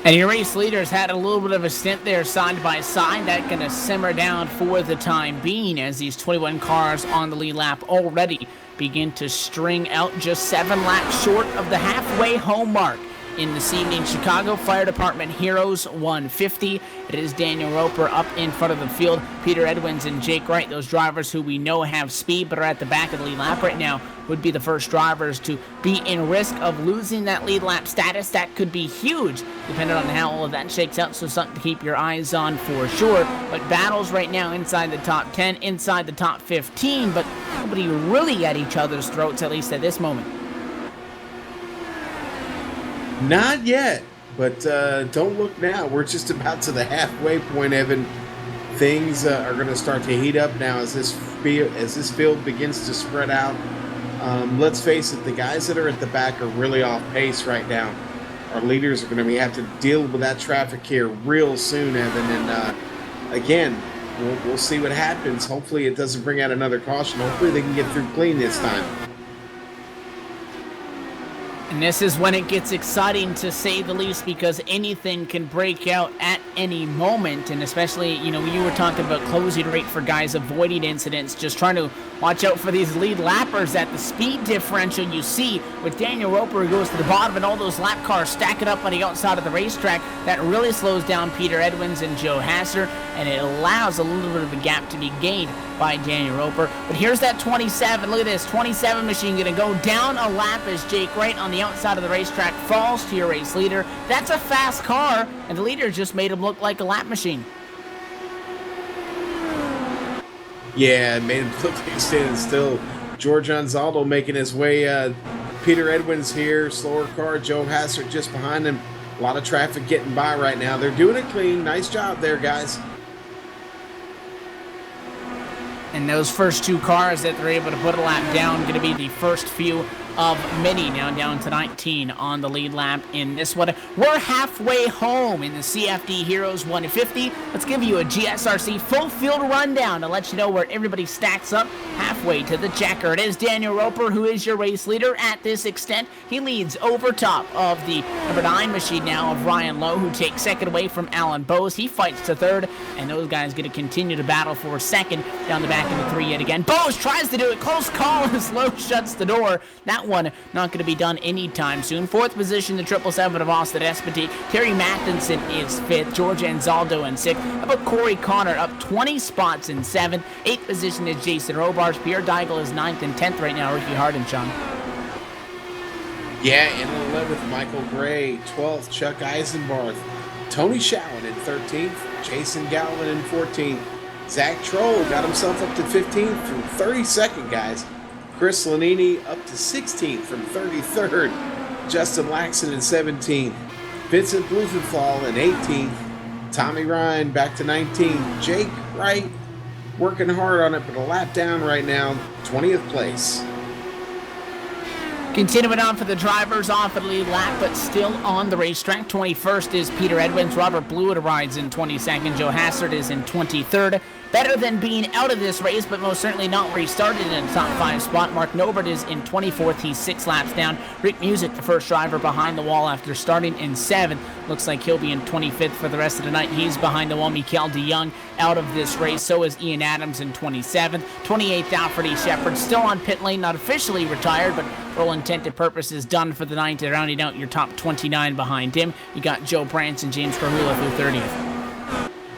And your race leaders had a little bit of a stint there side by side. That's going to simmer down for the time being as these 21 cars on the lead lap already begin to string out just 7 laps short of the halfway home mark. In this evening, Chicago Fire Department Heroes 150. It is Daniel Roper up in front of the field. Peter Edwins and Jake Wright, those drivers who we know have speed but are at the back of the lead lap right now, would be the first drivers to be in risk of losing that lead lap status. That could be huge, depending on how all of that shakes out, so something to keep your eyes on for sure. But battles right now inside the top 10, inside the top 15, but nobody really at each other's throats, at least at this moment. Not yet, but don't look now. We're just about to the halfway point, Evan. Things are going to start to heat up now as this field begins to spread out. Let's face it, the guys that are at the back are really off pace right now. our leaders are going to have to deal with that traffic here real soon, Evan. And again, we'll see what happens. Hopefully it doesn't bring out another caution. Hopefully they can get through clean this time. And this is when it gets exciting, to say the least, because anything can break out at any moment. And especially, you were talking about closing rate for guys avoiding incidents, just trying to watch out for these lead lappers at the speed differential you see with Daniel Roper, who goes to the bottom, and all those lap cars stacking up on the outside of the racetrack. That really slows down Peter Edwins and Joe Hasser, and it allows a little bit of a gap to be gained by Daniel Roper. But here's that 27. Look at this 27 machine going to go down a lap as Jake Wright on the outside of the racetrack falls to your race leader. That's a fast car, and the leader just made him look like a lap machine. Yeah, it made him look like he's standing still. George Anzaldo making his way. Peter Edwins here, slower car. Joe Hassert just behind him. A lot of traffic getting by right now. They're doing it clean. Nice job there, guys. And those first two cars that they're able to put a lap down going to be the first few of many, now down to 19 on the lead lap in this one. We're halfway home in the CFD Heroes 150. Let's give you a GSRC full field rundown to let you know where everybody stacks up halfway to the checker. It is Daniel Roper who is your race leader at this extent. He leads over top of the number 9 machine now of Ryan Lowe, who takes second away from Alan Bose. He fights to third, and those guys going to continue to battle for second down the back in the 3 yet again. Bose tries to do it. Close call as Lowe shuts the door. That one not going to be done anytime soon. Fourth position, the 777 of Austin Espity. Terry Mattinson is fifth. George Anzaldo in sixth. How about Corey Connor up 20 spots in seventh? Eighth position is Jason Robards. Pierre Deigel is ninth and 10th right now. Ricky Hardin, Sean. Yeah, in 11th, Michael Gray. 12th, Chuck Eisenbarth. Tony Shalin in 13th. Jason Galvin in 14th. Zach Troll got himself up to 15th from 32nd, guys. Chris Lanini up to 16th from 33rd. Justin Laxon in 17th. Vincent Blumenthal in 18th. Tommy Ryan back to 19th. Jake Wright working hard on it, but a lap down right now. 20th place. Continuing on for the drivers off at the lead lap, but still on the racetrack. 21st is Peter Edwins. Robert Blewett arrives in 22nd. Joe Hassard is in 23rd. Better than being out of this race, but most certainly not where he started in the top 5 spot. Mark Nobert is in 24th. He's 6 laps down. Rick Music, the first driver behind the wall after starting in 7th. Looks like he'll be in 25th for the rest of the night. He's behind the wall. Mikael DeYoung out of this race. So is Ian Adams in 27th. 28th, Alfred E. Shepard still on pit lane, not officially retired, but for all intended purposes done for the night. Rounding out your top 29 behind him, you got Joe Branson, James Carhula through 30th.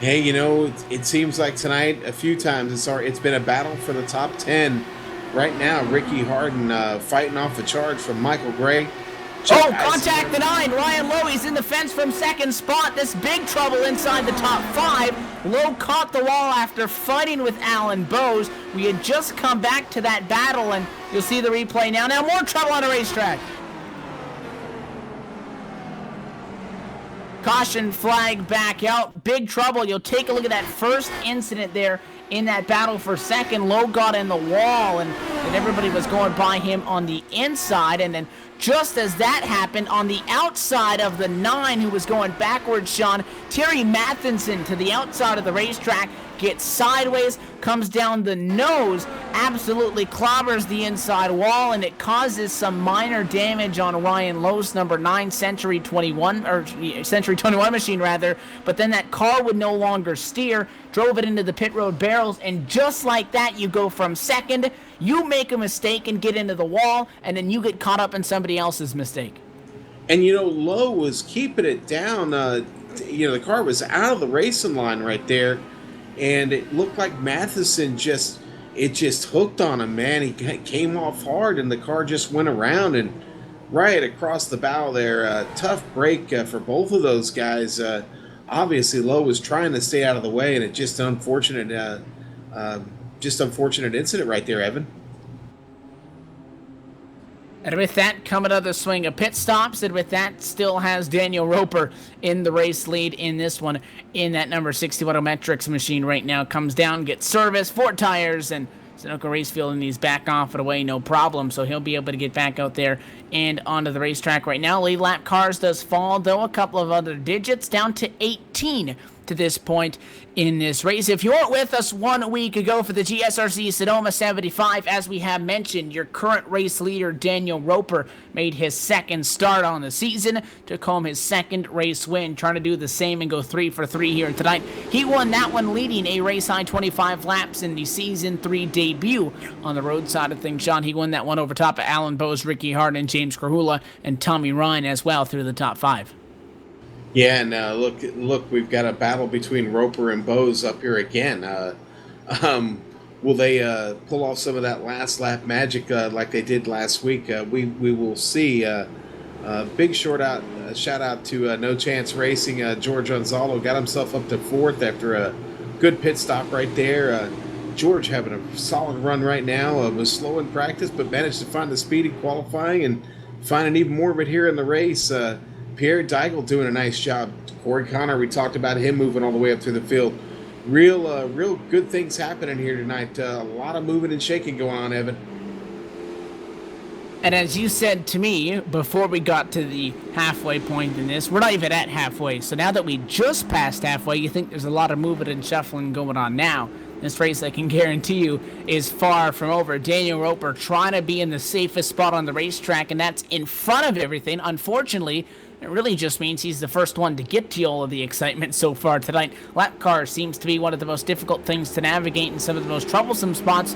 Hey, it seems like tonight a few times it's been a battle for the top 10. Right now, Ricky Hardin fighting off a charge from Michael Gray. Contact the 9. Ryan Lowe, he's in the fence from second spot. This big trouble inside the top 5. Lowe caught the wall after fighting with Alan Bose. We had just come back to that battle, and you'll see the replay now. Now more trouble on a racetrack. Caution flag back out. Big trouble. You'll take a look at that first incident there in that battle for second. Lowe got in the wall, and everybody was going by him on the inside. And then just as that happened, on the outside of the 9 who was going backwards, Sean, Terry Mathinson to the outside of the racetrack, gets sideways, comes down the nose, absolutely clobbers the inside wall, and it causes some minor damage on Ryan Lowe's number 9 Century 21 machine rather. But then that car would no longer steer, drove it into the pit road barrels, and just like that, you go from second, you make a mistake and get into the wall, and then you get caught up in somebody else's mistake. And Lowe was keeping it down. The car was out of the racing line right there. And it looked like Matheson just hooked on him, man. He came off hard, and the car just went around and right across the bow there. Tough break for both of those guys. Obviously, Lowe was trying to stay out of the way, and it just unfortunate incident right there, Evan. And with that, coming out of the swing of pit stops, and with that, still has Daniel Roper in the race lead in this one, in that number 61 Metrics machine right now. Comes down, gets service, 4 tires, and Sunoco Racefield, and he's back off and away, no problem. So he'll be able to get back out there and onto the racetrack right now. Lead lap cars does fall, though, a couple of other digits, down to 18 to this point in this race. If you weren't with us 1 week ago for the GSRC Sonoma 75, as we have mentioned, your current race leader, Daniel Roper, made his second start on the season, took home his second race win, trying to do the same and go 3 for 3 here tonight. He won that one, leading a race high 25 laps in the season 3 debut on the road side of things. Sean, he won that one over top of Alan Bowes, Ricky Hart, and James Krahula, and Tommy Ryan as well through the top 5. Yeah, and look, we've got a battle between Roper and Bowes up here again. Will they pull off some of that last lap magic like they did last week? We will see. Big shout out to No Chance Racing. George Gonzalo got himself up to 4th after a good pit stop right there. George having a solid run right now. Was slow in practice, but managed to find the speed in qualifying and finding even more of it here in the race. Pierre Deigel doing a nice job. Corey Connor, we talked about him moving all the way up through the field. Real good things happening here tonight. A lot of moving and shaking going on, Evan. And as you said to me before we got to the halfway point in this, we're not even at halfway. So now that we just passed halfway, you think there's a lot of moving and shuffling going on now. This race, I can guarantee you, is far from over. Daniel Roper trying to be in the safest spot on the racetrack, and that's in front of everything. Unfortunately, it really just means he's the first one to get to all of the excitement so far tonight. Lap car seems to be one of the most difficult things to navigate in some of the most troublesome spots.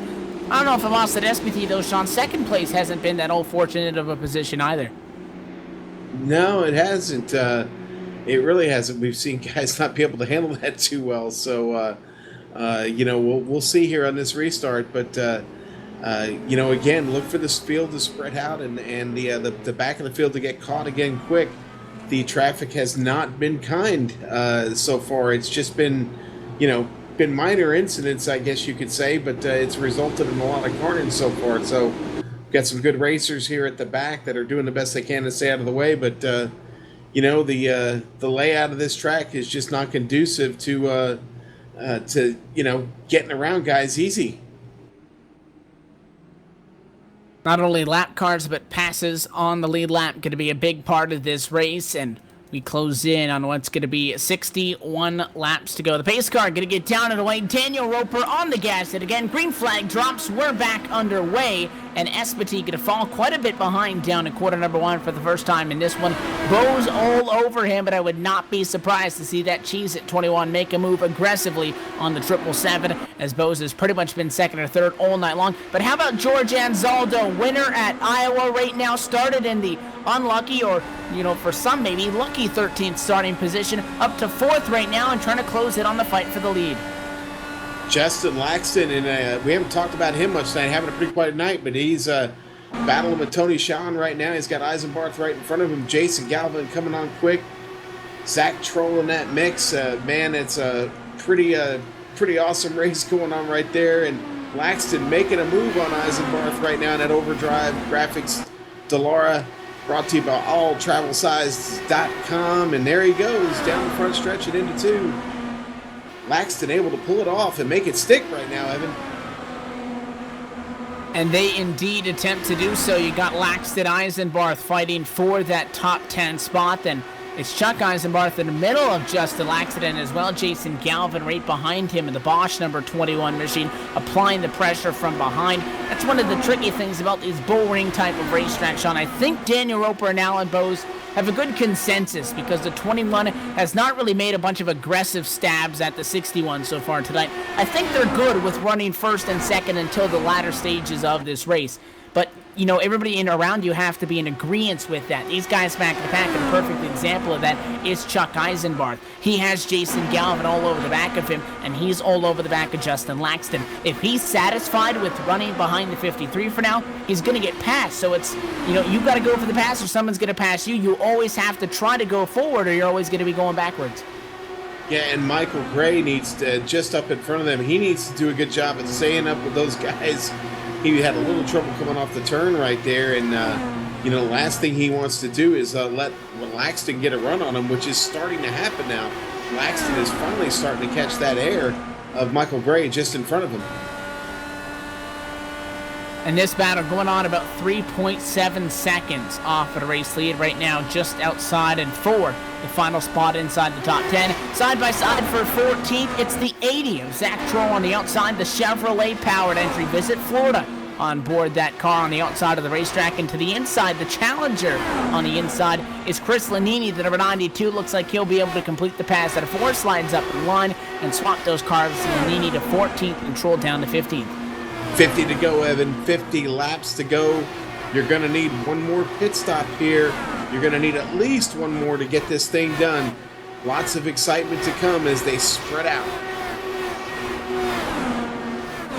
I don't know if I'm lost at SPT, though, Sean. Second place hasn't been that old fortunate of a position either. No, it hasn't. It really hasn't. We've seen guys not be able to handle that too well. So, we'll see here on this restart. But, again, look for this field to spread out and the back of the field to get caught again quick. The traffic has not been kind so far. It's just been minor incidents, I guess you could say, but it's resulted in a lot of carnage so far. So we've got some good racers here at the back that are doing the best they can to stay out of the way. But, the layout of this track is just not conducive to getting around guys easy. Not only lap cars, but passes on the lead lap going to be a big part of this race, and we close in on what's going to be 61 laps to go. The pace car going to get down and away. Daniel Roper on the gas hit again. Green flag drops. We're back underway. And Espity going to fall quite a bit behind down in quarter number 1 for the first time in this one. Bowes all over him, but I would not be surprised to see that Cheese at 21 make a move aggressively on the 777, as Bowes has pretty much been second or third all night long. But how about George Anzaldo, winner at Iowa right now, started in the unlucky, or for some maybe lucky 13th starting position, up to 4th right now and trying to close in on the fight for the lead. Justin Laxton, and we haven't talked about him much tonight, having a pretty quiet night, but he's battling with Tony Shawn right now. He's got Eisenbarth right in front of him. Jason Galvin coming on quick. Zach Troll in that mix. Man, it's a pretty awesome race going on right there. And Laxton making a move on Eisenbarth right now in that overdrive graphics. Delara, brought to you by alltravelsize.com. And there he goes, down the front stretch and into 2. Laxton able to pull it off and make it stick right now, Evan. And they indeed attempt to do so. You got Laxton, Eisenbarth fighting for that top 10 spot. Then it's Chuck Eisenbarth in the middle of Justin Laxton, and as well Jason Galvin right behind him in the Bosch number 21 machine, applying the pressure from behind. That's one of the tricky things about these bullring type of racetracks, Sean. I think Daniel Roper and Alan Bowes have a good consensus, because the 21 has not really made a bunch of aggressive stabs at the 61 so far tonight. I think they're good with running first and second until the latter stages of this race. But, everybody in around you have to be in agreement with that. These guys back in the pack, and a perfect example of that is Chuck Eisenbarth. He has Jason Galvin all over the back of him, and he's all over the back of Justin Laxton. If he's satisfied with running behind the 53 for now, he's going to get passed. So it's, you've got to go for the pass or someone's going to pass you. You always have to try to go forward, or you're always going to be going backwards. Yeah, and Michael Gray needs to, just up in front of them, he needs to do a good job of staying up with those guys. He had a little trouble coming off the turn right there, and the last thing he wants to do is let Laxton get a run on him, which is starting to happen now. Laxton is finally starting to catch that air of Michael Gray just in front of him. And this battle going on about 3.7 seconds off of the race lead right now, just outside and for the final spot inside the top 10. Side by side for 14th, it's the 80 of Zach Troll on the outside, the Chevrolet-powered entry. Visit Florida on board that car on the outside of the racetrack. And to the inside, the Challenger on the inside is Chris Lanini, the number 92. Looks like he'll be able to complete the pass at a 4, slides up the line, and swap those cars. Lanini to 14th and Troll down to 15th. 50 to go, Evan. 50 laps to go. You're going to need one more pit stop here. You're going to need at least one more to get this thing done. Lots of excitement to come as they spread out.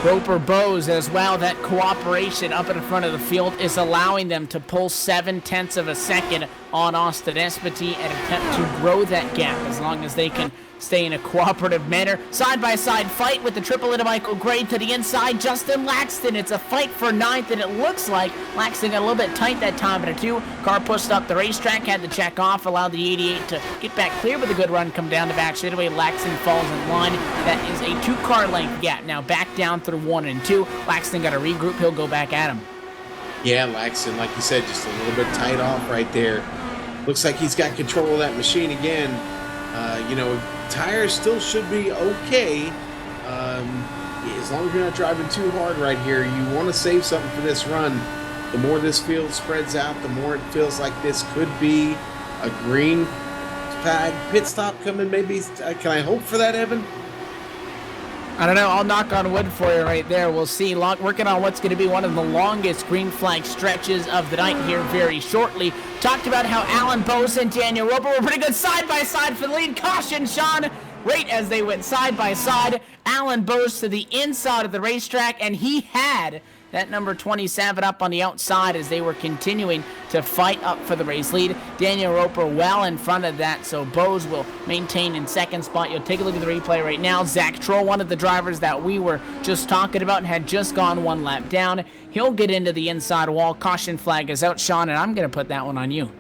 Roper Bose as well. That cooperation up in the front of the field is allowing them to pull 0.7 of a second on Austin Espetit and attempt to grow that gap as long as they can stay in a cooperative manner. Side-by-side fight with the triple into Michael Gray to the inside. Justin Laxton. It's a fight for 9th, and it looks like Laxton got a little bit tight that time at a 2. Car pushed up the racetrack, had to check off, allowed the 88 to get back clear with a good run, come down the back straightaway. Laxton falls in line. That is a 2-car length gap. Now back down through 1 and 2. Laxton got a regroup. He'll go back at him. Yeah, Laxton, like you said, just a little bit tight off right there. Looks like he's got control of that machine again. Tires still should be okay. As long as you're not driving too hard right here, you want to save something for this run. The more this field spreads out, the more it feels like this could be a green flag pit stop coming. Maybe, can I hope for that, Evan? I don't know. I'll knock on wood for you right there. We'll see. Working on what's going to be one of the longest green flag stretches of the night here very shortly. Talked about how Alan Bose and Daniel Roper were pretty good side-by-side for the lead. Caution, Sean. Right as they went side-by-side. Alan Bose to the inside of the racetrack, and he had that number 27 up on the outside as they were continuing to fight up for the race lead. Daniel Roper well in front of that, so Bose will maintain in second spot. You'll take a look at the replay right now. Zach Troll, one of the drivers that we were just talking about, and had just gone 1 lap down. He'll get into the inside wall. Caution flag is out, Sean, and I'm going to put that one on you.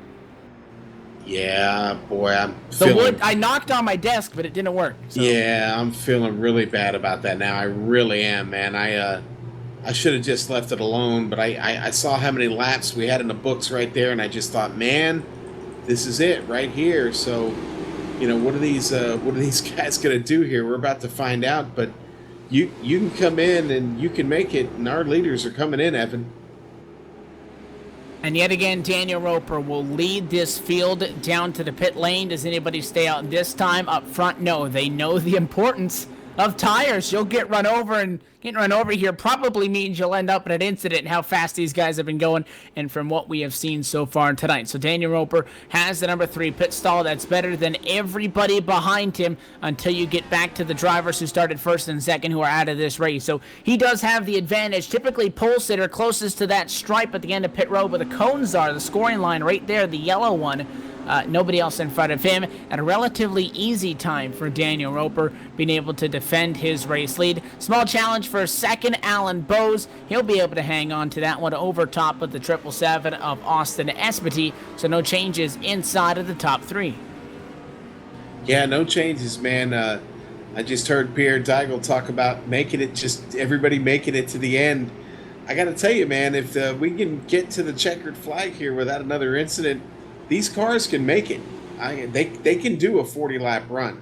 Yeah, boy, The wood, I knocked on my desk, but it didn't work. So. Yeah, I'm feeling really bad about that now. I really am, man. I should have just left it alone, but I saw how many laps we had in the books right there, and I just thought, man, this is it right here. So, what are these guys gonna do here? We're about to find out, but you can come in and you can make it, and our leaders are coming in, Evan. And yet again, Daniel Roper will lead this field down to the pit lane. Does anybody stay out this time? Up front, no. They know the importance of tires. You'll get run over, and getting run over here probably means you'll end up in an incident and how fast these guys have been going, and from what we have seen so far tonight. So Daniel Roper has the number 3 pit stall. That's better than everybody behind him until you get back to the drivers who started first and second who are out of this race. So he does have the advantage. Typically pole sitter closest to that stripe at the end of pit road where the cones are, the scoring line right there, the yellow one. Nobody else in front of him, at a relatively easy time for Daniel Roper, being able to defend his race lead. Small challenge for second, Alan Bose. He'll be able to hang on to that one over top of the 777 of Austin Espetit, so no changes inside of the top 3. Yeah, no changes, man. I just heard Pierre Daigle talk about making it, just everybody making it to the end. I got to tell you, man, if we can get to the checkered flag here without another incident, these cars can make it. They can do a 40-lap run.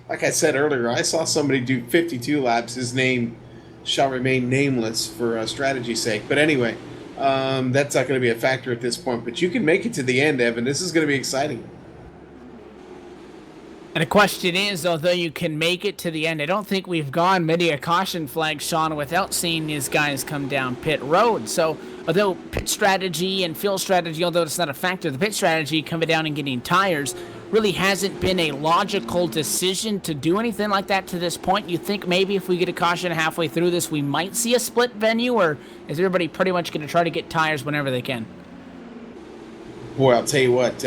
Like I said earlier, I saw somebody do 52 laps. His name shall remain nameless for strategy's sake. But anyway, that's not going to be a factor at this point. But you can make it to the end, Evan. This is going to be exciting. And the question is, although you can make it to the end, I don't think we've gone many a caution flag, Sean, without seeing these guys come down pit road. So although pit strategy and field strategy, although it's not a factor, the pit strategy coming down and getting tires really hasn't been a logical decision to do anything like that to this point. You think maybe if we get a caution halfway through this, we might see a split venue, or is everybody pretty much going to try to get tires whenever they can? Boy, I'll tell you what,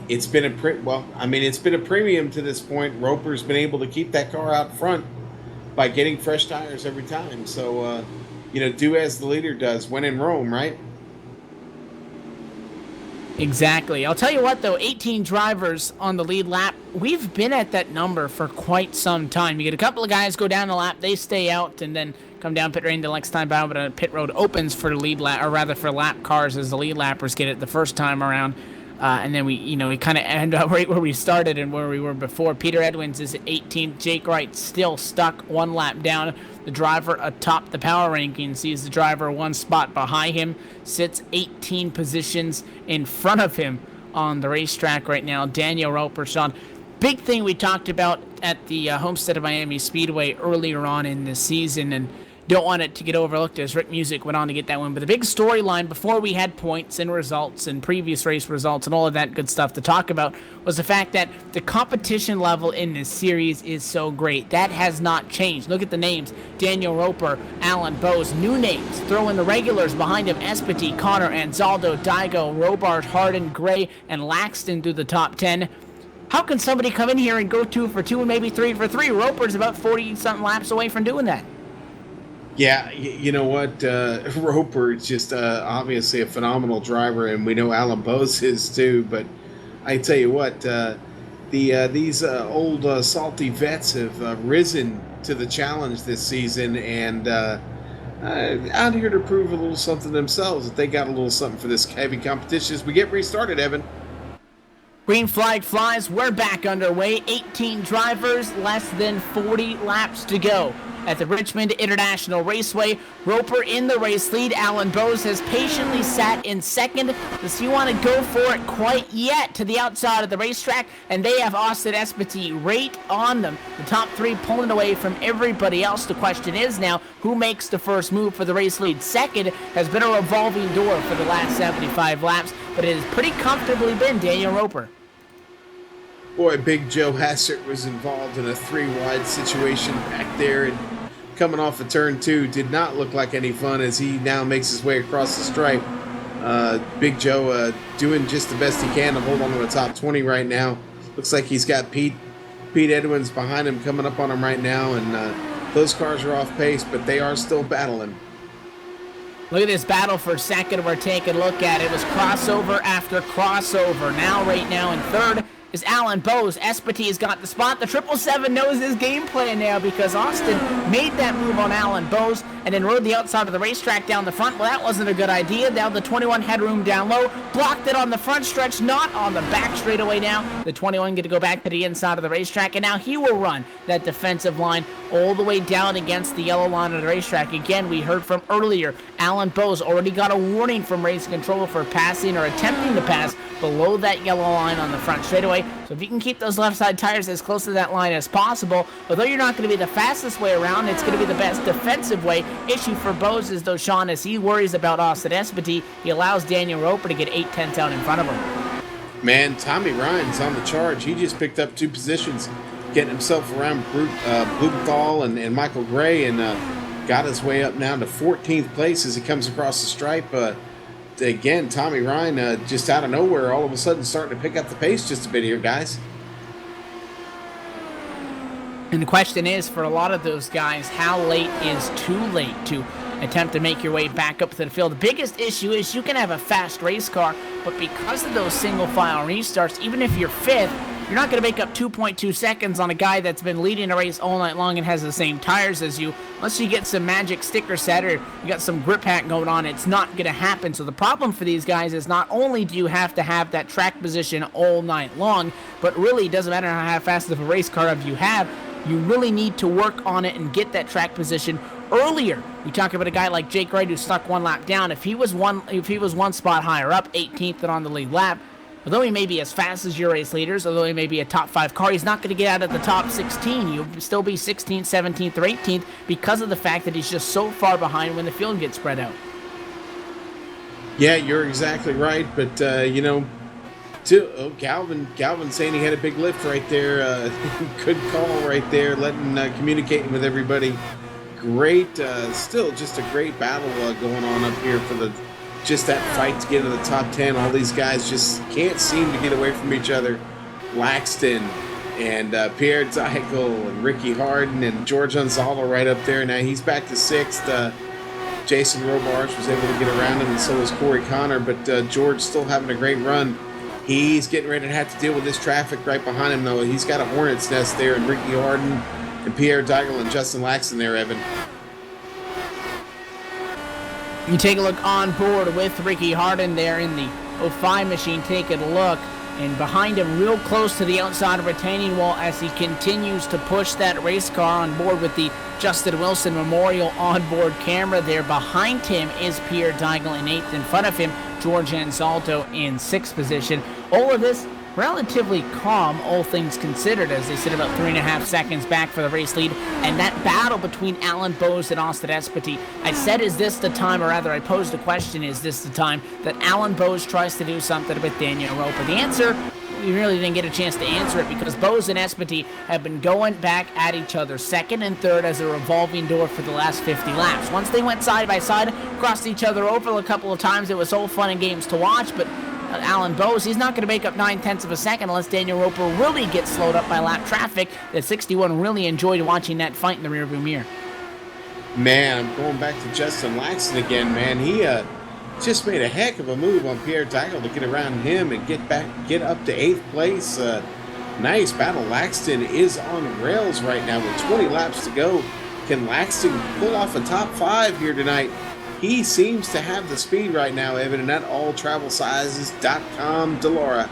it's been a premium to this point. Roper's been able to keep that car out front by getting fresh tires every time. So, do as the leader does when in Rome, right? Exactly. I'll tell you what, though, 18 drivers on the lead lap. We've been at that number for quite some time. You get a couple of guys go down the lap, they stay out, and then a come down pit lane the next time by, but pit road opens for lead lap, or rather for lap cars as the lead lappers get it the first time around. And then we kind of end up right where we started and where we were before. Peter Edwins is at 18th. Jake Wright still stuck one lap down. The driver atop the power ranking sees the driver one spot behind him, sits 18 positions in front of him on the racetrack right now. Daniel Roper, Sean. Big thing we talked about at the Homestead of Miami Speedway earlier on in the season, and don't want it to get overlooked as Rick Music went on to get that win. But the big storyline before we had points and results and previous race results and all of that good stuff to talk about was the fact that the competition level in this series is so great. That has not changed. Look at the names. Daniel Roper, Alan Bowes, new names. Throw in the regulars behind him. Espity, Connor, Anzaldo, Daigo, Robart, Harden, Gray, and Laxton through the top 10. How can somebody come in here and go 2 for 2 and maybe 3 for 3? Roper's about 40-something laps away from doing that. Yeah, you know what? Roper is just obviously a phenomenal driver, and we know Alan Bose is too. But I tell you what, these old salty vets have risen to the challenge this season, and out here to prove a little something themselves. That they got a little something for this heavy competition as we get restarted, Evan. Green flag flies. We're back underway. 18 drivers, less than 40 laps to go. At the Richmond International Raceway, Roper in the race lead. Alan Bowes has patiently sat in second. Does he want to go for it quite yet to the outside of the racetrack? And they have Austin Espity right on them. The top 3 pulling away from everybody else. The question is now, who makes the first move for the race lead? Second has been a revolving door for the last 75 laps, but it has pretty comfortably been Daniel Roper. Boy, Big Joe Hassert was involved in a 3-wide situation back there, and coming off of turn 2 did not look like any fun as he now makes his way across the stripe. Big Joe doing just the best he can to hold on to the top 20 right now. Looks like he's got Pete Edwins behind him coming up on him right now, and those cars are off pace, but they are still battling. Look at this battle for second we're taking a look at. It was crossover after crossover. Right now in third is Alan Bowes. Espity has got the spot. The 777 knows his game plan now because Austin made that move on Alan Bowes and then rode the outside of the racetrack down the front. Well, that wasn't a good idea. Now the 21 headroom down low. Blocked it on the front stretch, not on the back straightaway now. The 21 get to go back to the inside of the racetrack, and now he will run that defensive line all the way down against the yellow line of the racetrack. Again, we heard from earlier, Alan Bowes already got a warning from race control for passing or attempting to pass below that yellow line on the front straightaway. So if you can keep those left side tires as close to that line as possible, although you're not going to be the fastest way around, it's going to be the best defensive way. Issue for Bowes is, though, Sean, as he worries about Austin Espity, he allows Daniel Roper to get 8/10 out in front of him. Man, Tommy Ryan's on the charge. He just picked up 2 positions, getting himself around Blumenthal and Michael Gray, and got his way up now to 14th place as he comes across the stripe. Again, Tommy Ryan just out of nowhere, all of a sudden starting to pick up the pace just a bit here, guys. And the question is, for a lot of those guys, how late is too late to attempt to make your way back up to the field? The biggest issue is you can have a fast race car, but because of those single file restarts, even if you're 5th, you're not going to make up 2.2 seconds on a guy that's been leading a race all night long and has the same tires as you. Unless you get some magic sticker set or you got some grip hack going on, it's not going to happen. So the problem for these guys is not only do you have to have that track position all night long, but really it doesn't matter how fast of a race car you have, you really need to work on it and get that track position earlier. We talk about a guy like Jake Wright who stuck one lap down. If he was one spot higher up, 18th and on the lead lap, although he may be as fast as your race leaders, although he may be a top 5 car, he's not going to get out of the top 16. You'll still be 16th, 17th, or 18th because of the fact that he's just so far behind when the field gets spread out. Yeah, you're exactly right. But, Galvin saying he had a big lift right there. Good call right there, communicating with everybody. Great, still just a great battle going on up here for just that fight to get into the top 10. All these guys just can't seem to get away from each other. Laxton and Pierre Daigle and Ricky Harden and George Unzala right up there. Now he's back to 6th. Jason Robarch was able to get around him, and so was Corey Connor, but George still having a great run. He's getting ready to have to deal with this traffic right behind him, though. He's got a hornet's nest there, and Ricky Harden and Pierre Daigle and Justin Laxton there, Evan. You take a look on board with Ricky Harden there in the 05 machine, taking a look. And behind him, real close to the outside of retaining wall as he continues to push that race car on board with the Justin Wilson Memorial onboard camera there. Behind him is Pierre Deigel in 8th. In front of him, George Anzaldo in 6th position. All of this relatively calm, all things considered, as they sit about 3.5 seconds back for the race lead. And that battle between Alan Bowes and Austin Espity, I said, is this the time, or rather I posed the question, is this the time that Alan Bowes tries to do something with Daniel Roper? The answer, we really didn't get a chance to answer it, because Bowes and Espity have been going back at each other, second and third as a revolving door for the last 50 laps. Once they went side by side, crossed each other over a couple of times, it was all fun and games to watch, but Alan Bowes, he's not going to make up 9/10 of a second unless Daniel Roper really gets slowed up by lap traffic. That 61 really enjoyed watching that fight in the rearview mirror. Man, I'm going back to Justin Laxton again, man. He just made a heck of a move on Pierre Deigel to get around him and get up to 8th place. Nice battle. Laxton is on rails right now with 20 laps to go. Can Laxton pull off a top 5 here tonight? He seems to have the speed right now, Evan, and that alltravelsizes.com Delora.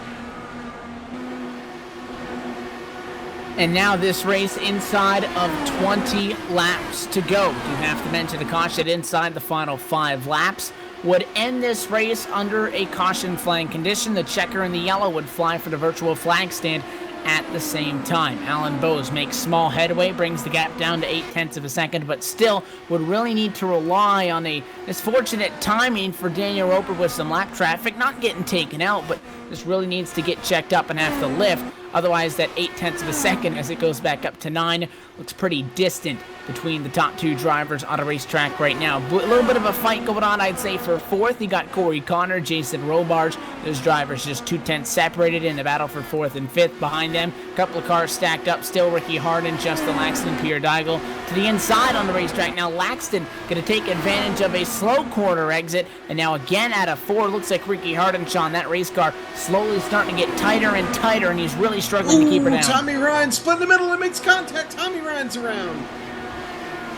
And now this race inside of 20 laps to go. You have to mention the caution inside the final 5 laps would end this race under a caution flying condition. The checker in the yellow would fly for the virtual flag stand at the same time. Alan Bowes makes small headway, brings the gap down to 0.8 of a second, but still would really need to rely on a misfortunate timing for Daniel Roper with some lap traffic, not getting taken out, but just really needs to get checked up and have to lift. Otherwise, that 0.8 of a second as it goes back up to 9 looks pretty distant between the top 2 drivers on a racetrack right now. A little bit of a fight going on, I'd say, for 4th. You got Corey Connor, Jason Robarge. Those drivers just 2/10 separated in the battle for 4th and 5th. Behind them, a couple of cars stacked up. Still Ricky Harden, Justin Laxton, Pierre Deigel to the inside on the racetrack. Now Laxton going to take advantage of a slow corner exit. And now again at a 4, looks like Ricky Harden, Sean, that race car slowly starting to get tighter and tighter, and he's really struggling to keep her down. Tommy Ryan split in the middle and makes contact. Tommy Ryan's around.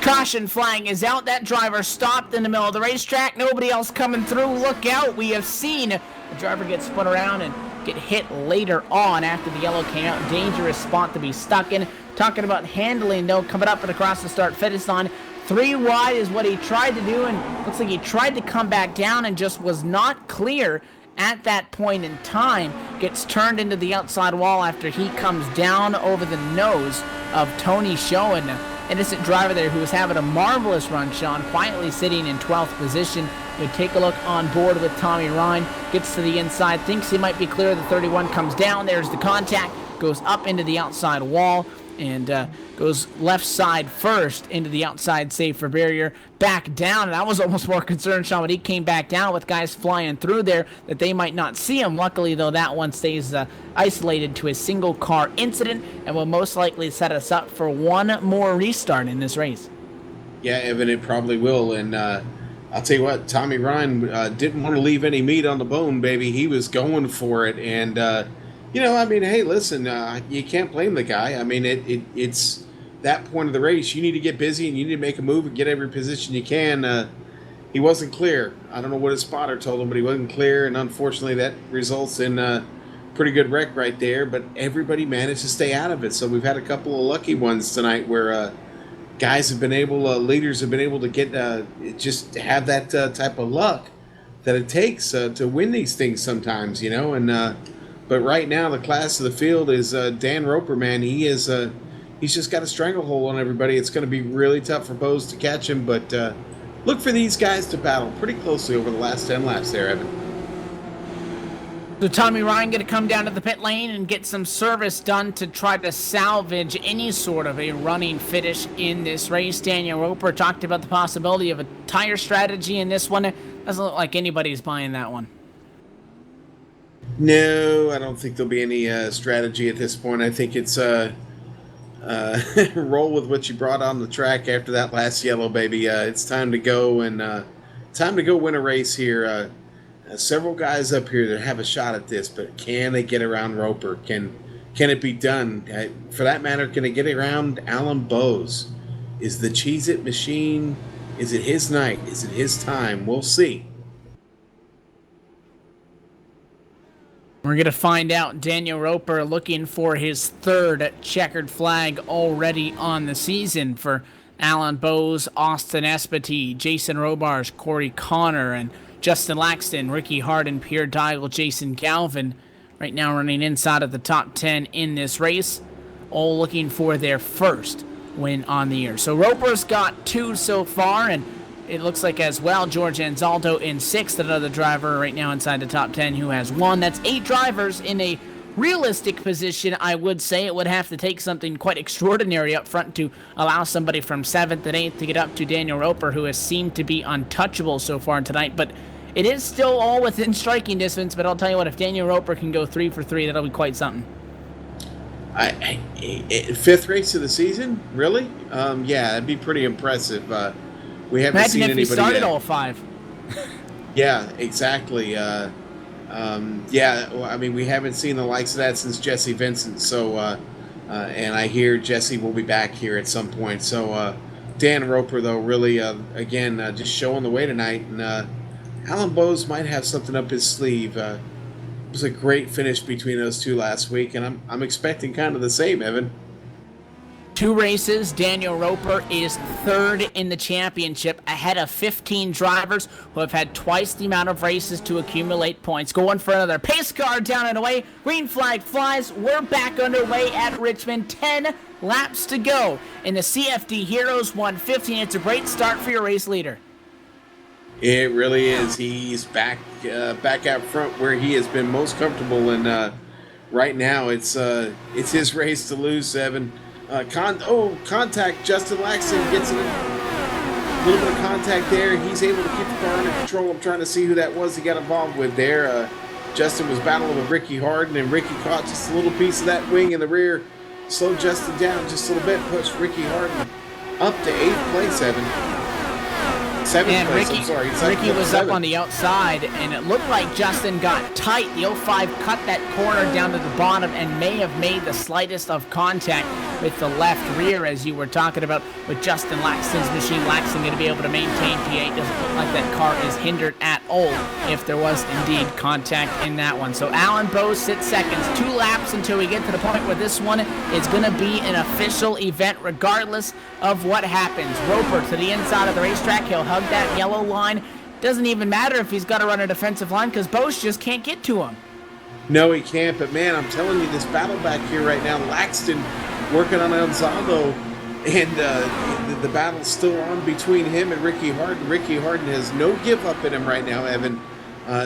Caution flag is out. That driver stopped in the middle of the racetrack. Nobody else coming through. Look out. We have seen the driver get spun around and get hit later on after the yellow came out. Dangerous spot to be stuck in. Talking about handling, though, coming up and across the start-finish line. 3 wide is what he tried to do, and looks like he tried to come back down and just was not clear at that point in time. Gets turned into the outside wall after he comes down over the nose of Tony Schoen, an innocent driver there who was having a marvelous run, Sean, quietly sitting in 12th position. You take a look on board with Tommy Ryan, gets to the inside, thinks he might be clear. The 31 comes down, there's the contact, goes up into the outside wall, and goes left side first into the outside safer barrier, back down. And I was almost more concerned, Sean, when he came back down with guys flying through there that they might not see him. Luckily, though, that one stays isolated to a single car incident and will most likely set us up for one more restart in this race. Yeah, Evan, it probably will. And I'll tell you what, Tommy Ryan didn't want to leave any meat on the bone, baby. He was going for it. And, hey, listen, you can't blame the guy. I mean, it's that point of the race. You need to get busy and you need to make a move and get every position you can. He wasn't clear. I don't know what his spotter told him, but he wasn't clear. And unfortunately, that results in a pretty good wreck right there. But everybody managed to stay out of it. So we've had a couple of lucky ones tonight where guys have been able, leaders have been able to get, just have that type of luck that it takes to win these things sometimes, and but right now the class of the field is Dan Roper, man. He's just got a stranglehold on everybody. It's going to be really tough for Bowes to catch him, but look for these guys to battle pretty closely over the last 10 laps there, Evan. So Tommy Ryan going to come down to the pit lane and get some service done to try to salvage any sort of a running finish in this race. Daniel Roper talked about the possibility of a tire strategy in this one. Doesn't look like anybody's buying that one. No, I don't think there'll be any strategy at this point. I think it's roll with what you brought on the track after that last yellow, baby. It's time to go and time to go win a race here. Several guys up here that have a shot at this, but can they get around Roper? Can it be done? For that matter, can they get around Alan Bowes? Is the Cheez-It machine Is it his night? Is it his time? We'll see. We're going to find out. Daniel Roper looking for his third checkered flag already on the season for Alan Bowes, Austin Espity, Jason Robarge, Corey Connor, and Justin Laxton, Ricky Harden, Pierre Dial, Jason Galvin. Right now running inside of the top 10 in this race, all looking for their first win on the year. So Roper's got 2 so far, and it looks like as well George Anzaldo in 6th, another driver right now inside the top 10 who has 1. That's 8 drivers in a realistic position. I would say it would have to take something quite extraordinary up front to allow somebody from 7th and 8th to get up to Daniel Roper, who has seemed to be untouchable so far tonight. But it is still all within striking distance. But I'll tell you what, if Daniel Roper can go 3 for 3, that'll be quite something. 5th race of the season? Really? Yeah, that'd be pretty impressive. We haven't Imagine seen if anybody we started yet. all 5. Yeah, exactly. Yeah, well, I mean, we haven't seen the likes of that since Jesse Vincent. So, and I hear Jesse will be back here at some point. So, Dan Roper, though, really, again, just showing the way tonight. And Alan Bowes might have something up his sleeve. It was a great finish between those two last week, and I'm expecting kind of the same, Evan. 2 races, Daniel Roper is 3rd in the championship, ahead of 15 drivers who have had twice the amount of races to accumulate points. Going for another pace car down and away. Green flag flies. We're back underway at Richmond. 10 laps to go in the CFD Heroes 150. It's a great start for your race leader. It really is. He's back out front where he has been most comfortable, and right now it's his race to lose, Evan. Contact. Justin Laxton gets a little bit of contact there. He's able to keep the car under control. I'm trying to see who that was he got involved with there. Justin was battling with Ricky Harden, and Ricky caught just a little piece of that wing in the rear. Slowed Justin down just a little bit, pushed Ricky Harden up to 8th place, Evan. 7th place, I'm sorry. Ricky was up on the outside, and it looked like Justin got tight. The 05 cut that corner down to the bottom and may have made the slightest of contact with the left rear, as you were talking about with Justin Laxton's machine. Laxton going to be able to maintain P8. Doesn't look like that car is hindered at all if there was indeed contact in that one. So Alan Bowes sits seconds. 2 laps until we get to the point where this one is going to be an official event regardless of what happens. Roper to the inside of the racetrack. He'll hug that yellow line. Doesn't even matter if he's got to run a defensive line because Bowes just can't get to him. No, he can't. But, man, I'm telling you, this battle back here right now, Laxton working on Anzaldo, and the battle's still on between him and Ricky Harden. Ricky Harden has no give up in him right now, Evan.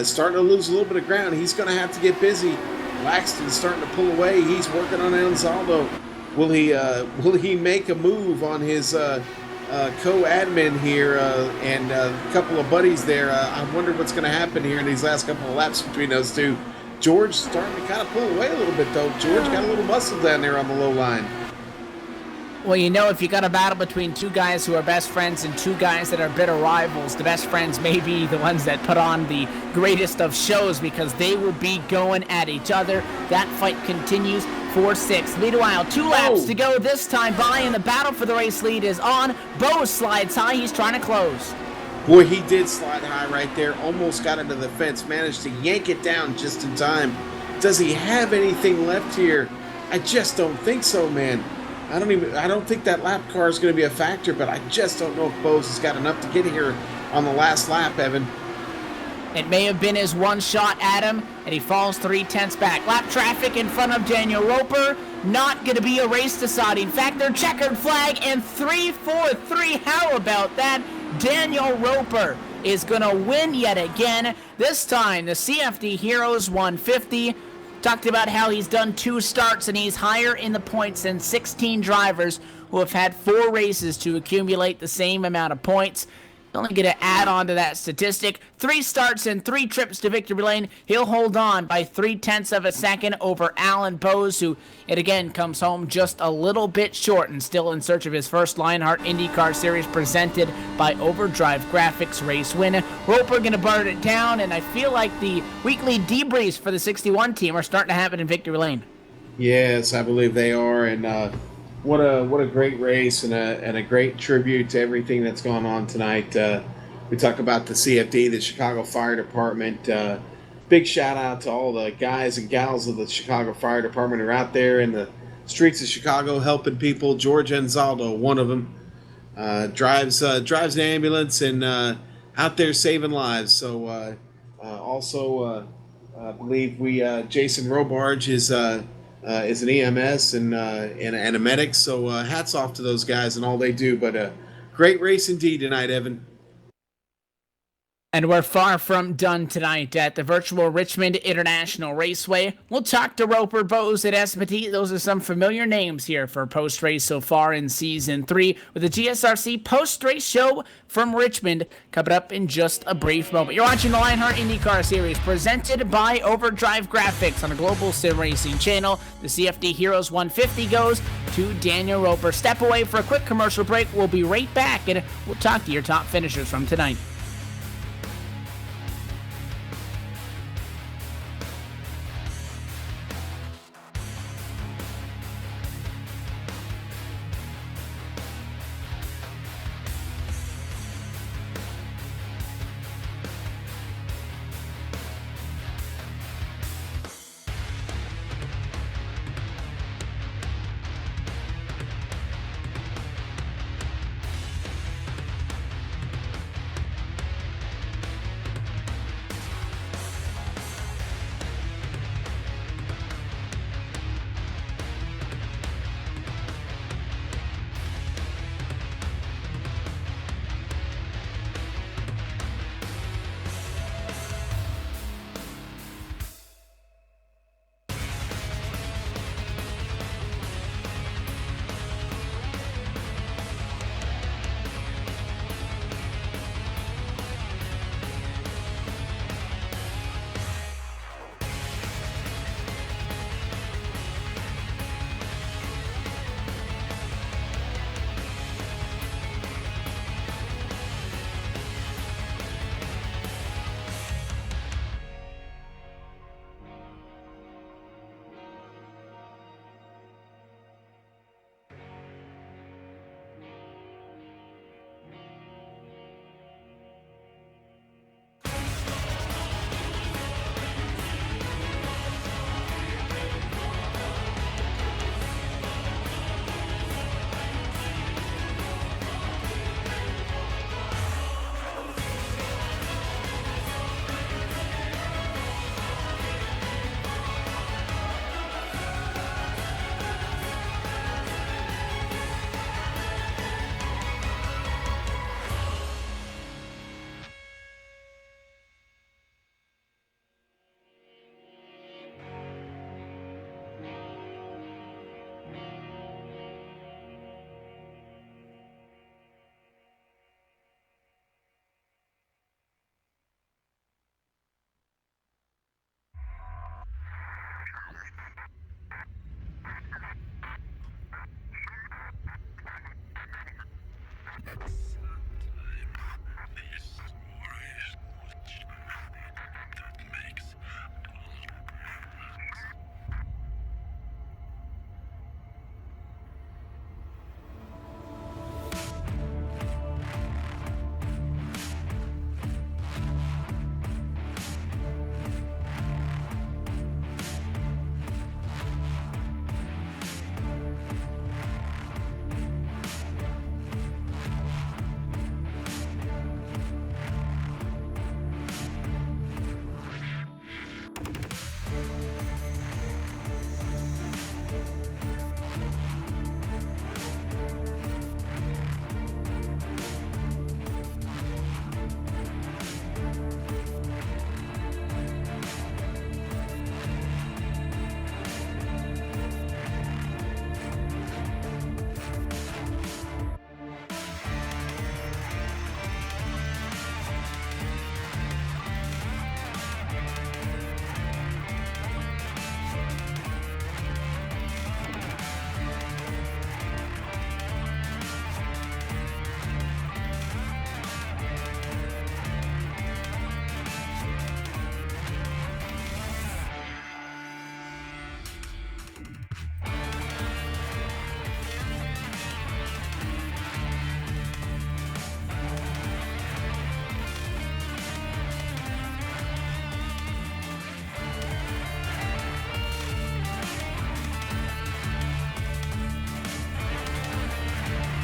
Starting to lose a little bit of ground. He's going to have to get busy. Laxton's starting to pull away. He's working on Anzaldo. Will he make a move on his co-admin here and a couple of buddies there? I wonder what's going to happen here in these last couple of laps between those two. George starting to kind of pull away a little bit, though. George got a little muscle down there on the low line. Well, you know, if you got a battle between 2 guys who are best friends and 2 guys that are bitter rivals, the best friends may be the ones that put on the greatest of shows because they will be going at each other. That fight continues for 6th. Meanwhile, 2 laps to go this time by, and the battle for the race lead is on. Bowes slides high. He's trying to close. Boy, he did slide high right there. Almost got into the fence. Managed to yank it down just in time. Does he have anything left here? I just don't think so, man. I don't think that lap car is going to be a factor, but I just don't know if Bowes has got enough to get here on the last lap, Evan. It may have been his one shot at him, and he falls 3/10 back. Lap traffic in front of Daniel Roper. Not going to be a race deciding factor. Checkered flag and 3-4-3. How about that? Daniel Roper is going to win yet again. This time, the CFD Heroes 150. Talked about how he's done 2 starts and he's higher in the points than 16 drivers who have had 4 races to accumulate the same amount of points. Only going to add on to that statistic. 3 starts and 3 trips to victory lane. He'll hold on by 0.3 of a second over Alan Bowes, who, yet again, comes home just a little bit short and still in search of his first LionHeart IndyCar Series presented by Overdrive Graphics race win. Roper going to burn it down, and I feel like the weekly debriefs for the 61 team are starting to happen in victory lane. Yes, I believe they are, and What a great race and a great tribute to everything that's gone on tonight. We talk about the CFD, the Chicago Fire Department. Big shout out to all the guys and gals of the Chicago Fire Department who are out there in the streets of Chicago helping people. George Anzaldo, one of them, drives an ambulance and out there saving lives. So also, I believe Jason Robarge is an EMS and a medic. So hats off to those guys and all they do. But great race indeed tonight, Evan. And we're far from done tonight at the virtual Richmond International Raceway. We'll talk to Roper, Bose, and Esmeti. Those are some familiar names here for post-race so far in Season 3 with the GSRC post-race show from Richmond coming up in just a brief moment. You're watching the LionHeart IndyCar Series presented by Overdrive Graphics on the Global Sim Racing channel. The CFD Heroes 150 goes to Daniel Roper. Step away for a quick commercial break. We'll be right back, and we'll talk to your top finishers from tonight.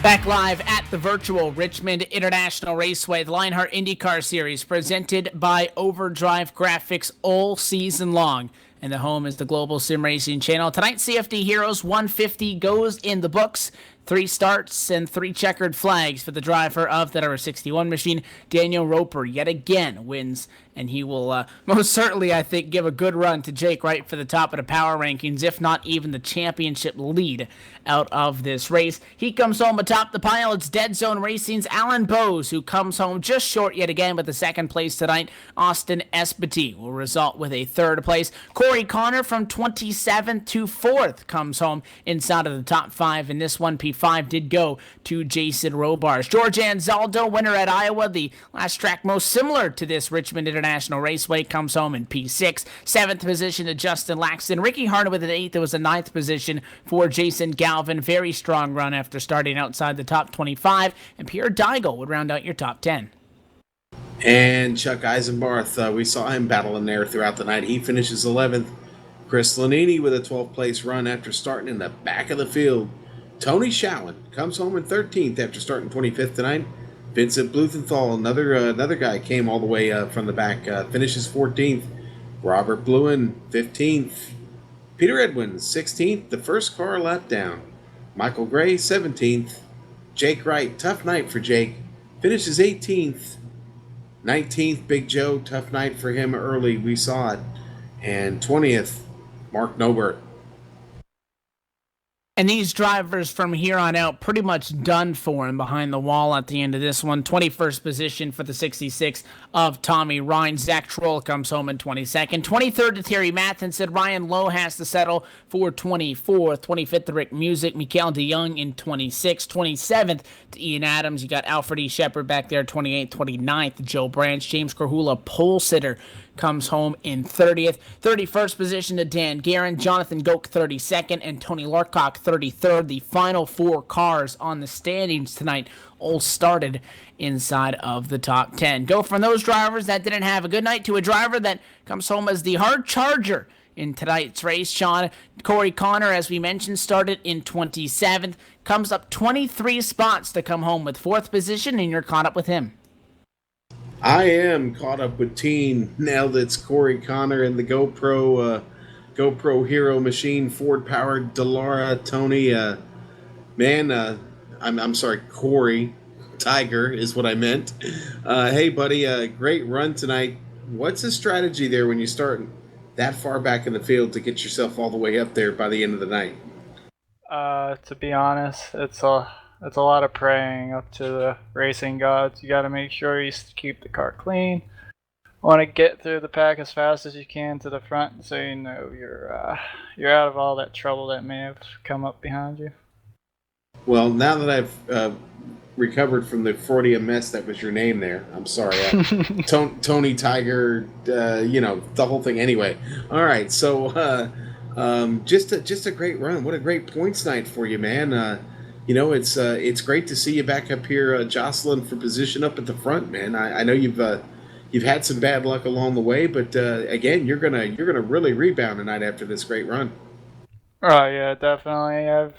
Back live at the virtual Richmond International Raceway, the LionHeart IndyCar Series presented by Overdrive Graphics all season long. And the home is the Global Sim Racing Channel. Tonight, CFD Heroes 150 goes in the books. 3 starts and 3 checkered flags for the driver of the number 61 machine. Daniel Roper yet again wins, and he will most certainly, I think, give a good run to Jake Wright for the top of the power rankings, if not even the championship lead out of this race. He comes home atop the pile. It's Dead Zone Racing's Alan Bowes, who comes home just short yet again with the second place tonight. Austin Espety will result with a third place. Corey Connor from 27th to 4th comes home inside of the top 5, and this one, P5 did go to Jason Robards. George Anzaldo, winner at Iowa, the last track most similar to this Richmond International Raceway, comes home in P6. 7th position to Justin Laxton. Ricky Harner with an 8th. It was a 9th position for Jason Galvin. Very strong run after starting outside the top 25. And Pierre Deigel would round out your top 10. And Chuck Eisenbarth, we saw him battling there throughout the night. He finishes 11th. Chris Lanini with a 12th place run after starting in the back of the field. Tony Shallon comes home in 13th after starting 25th tonight. Vincent Blumenthal, another guy, came all the way from the back, finishes 14th. Robert Bluen, 15th. Peter Edwin, 16th, the first car lap down. Michael Gray, 17th. Jake Wright, tough night for Jake, finishes 18th. 19th, Big Joe, tough night for him early, we saw it. And 20th, Mark Nobert. And these drivers from here on out pretty much done for him behind the wall at the end of this one. 21st position for the 66 of Tommy Ryan. Zach Troll comes home in 22nd. 23rd to Terry Mathinson. Ryan Lowe has to settle for 24th. 25th to Rick Music. Mikael DeYoung in 26th. 27th to Ian Adams. You got Alfred E. Shepard back there. 28th. 29th to Joe Branch. James Corhula, pole sitter, comes home in 30th. 31st position to Dan Guerin. Jonathan Goke, 32nd. And Tony Larcock, 33rd. The final 4 cars on the standings tonight all started inside of the top 10. Go from those drivers that didn't have a good night to a driver that comes home as the hard charger in tonight's race. Sean Corey Connor, as we mentioned, started in 27th. Comes up 23 spots to come home with 4th position, and you're caught up with him. I am caught up with Teen. Nailed it's Corey Connor and the GoPro Hero machine, Ford powered Delara Tony. I'm sorry, Corey Tiger is what I meant. Hey buddy, great run tonight. What's the strategy there when you start that far back in the field to get yourself all the way up there by the end of the night? To be honest, it's a lot of praying up to the racing gods. You got to make sure you keep the car clean. Want to get through the pack as fast as you can to the front, so you know you're out of all that trouble that may have come up behind you. Well, now that I've recovered from the Freudian mess that was your name there, I'm sorry, Tony Tiger, the whole thing. Anyway, all right. So just a great run. What a great points night for you, man. It's great to see you back up here, jostling for position up at the front, man. I know you've had some bad luck along the way, but again, you're gonna really rebound tonight after this great run. Oh yeah, definitely.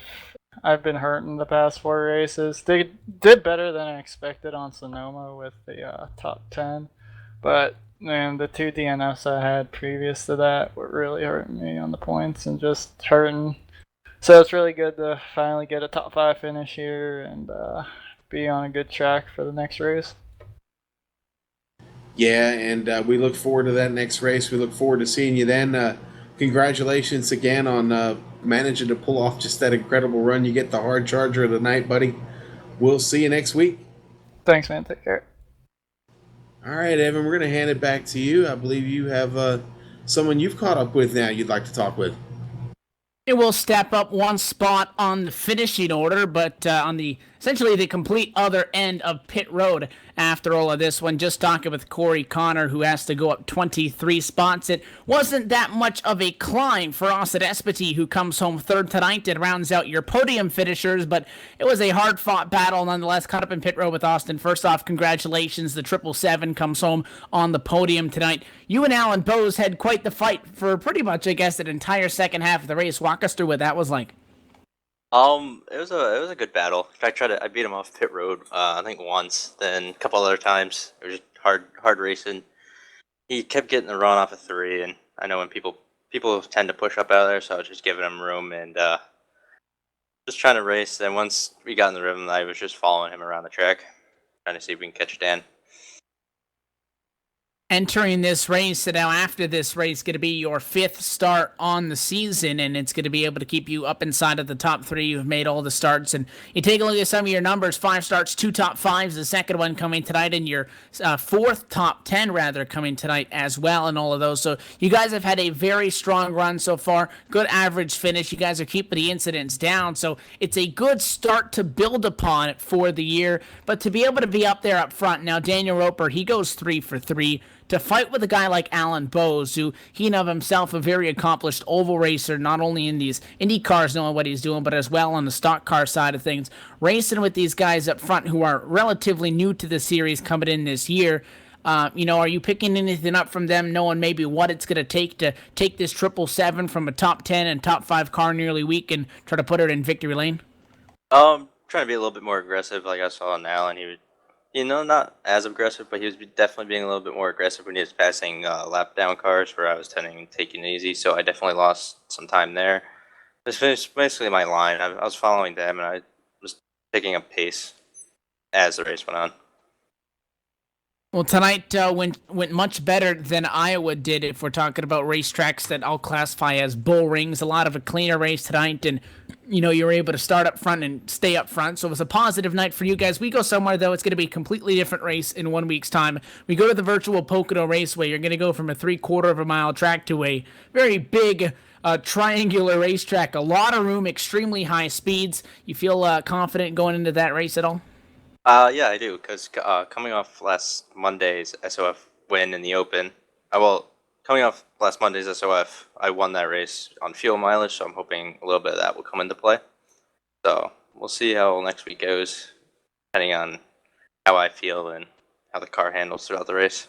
I've been hurting the past 4 races. They did better than I expected on Sonoma with the top 10, but man, the 2 DNFs I had previous to that were really hurting me on the points and just hurting. So it's really good to finally get a top 5 finish here and be on a good track for the next race. Yeah, and we look forward to that next race. We look forward to seeing you then. Congratulations again on managing to pull off just that incredible run. You get the hard charger of the night, buddy. We'll see you next week. Thanks, man. Take care. All right, Evan, we're going to hand it back to you. I believe you have someone you've caught up with now you'd like to talk with. It will step up 1 spot on the finishing order, but on essentially the complete other end of pit road after all of this one. Just talking with Corey Connor, who has to go up 23 spots. It wasn't that much of a climb for Austin Espety, who comes home 3rd tonight and rounds out your podium finishers, but it was a hard-fought battle nonetheless. Caught up in pit road with Austin. First off, congratulations. The 777 comes home on the podium tonight. You and Alan Bowes had quite the fight for pretty much, I guess, an entire second half of the race. Walk us through what that was like. It was a good battle. I beat him off pit road. I think once, then a couple other times. It was just hard racing. He kept getting the run off of 3, and I know when people tend to push up out of there, so I was just giving him room and just trying to race. Then once we got in the rhythm, I was just following him around the track, trying to see if we can catch Dan. Entering this race, and now after this race, going to be your 5th start on the season, and it's going to be able to keep you up inside of the top 3. You've made all the starts, and you take a look at some of your numbers: 5 starts, 2 top 5s, the second one coming tonight, and your 4th top 10 rather coming tonight as well, and all of those. So you guys have had a very strong run so far, good average finish. You guys are keeping the incidents down, so it's a good start to build upon it for the year. But to be able to be up there up front now, Daniel Roper, he goes 3 for 3. To fight with a guy like Alan Bowes, who he and of himself a very accomplished oval racer, not only in these Indy cars knowing what he's doing, but as well on the stock car side of things, racing with these guys up front who are relatively new to the series coming in this year. Are you picking anything up from them, knowing maybe what it's going to take this 777 from a top 10 and top 5 car nearly week and try to put it in victory lane? Trying to be a little bit more aggressive, like I saw in Alan. He would, not as aggressive, but he was definitely being a little bit more aggressive when he was passing lap down cars, where I was taking it easy. So I definitely lost some time there. It's basically my line. I was following them, and I was picking up pace as the race went on. Well, tonight went much better than Iowa did, if we're talking about racetracks that I'll classify as bull rings. A lot of a cleaner race tonight, and you were able to start up front and stay up front, so it was a positive night for you guys. We go somewhere, though, it's going to be a completely different race in 1 week's time. We go to the virtual Pocono Raceway. You're going to go from a 3/4 of a mile track to a very big triangular racetrack. A lot of room, extremely high speeds. You feel confident going into that race at all? Yeah, I do, because coming off last Monday's SOF win in the Open, coming off last Monday's SOF, I won that race on fuel mileage, so I'm hoping a little bit of that will come into play. So we'll see how next week goes, depending on how I feel and how the car handles throughout the race.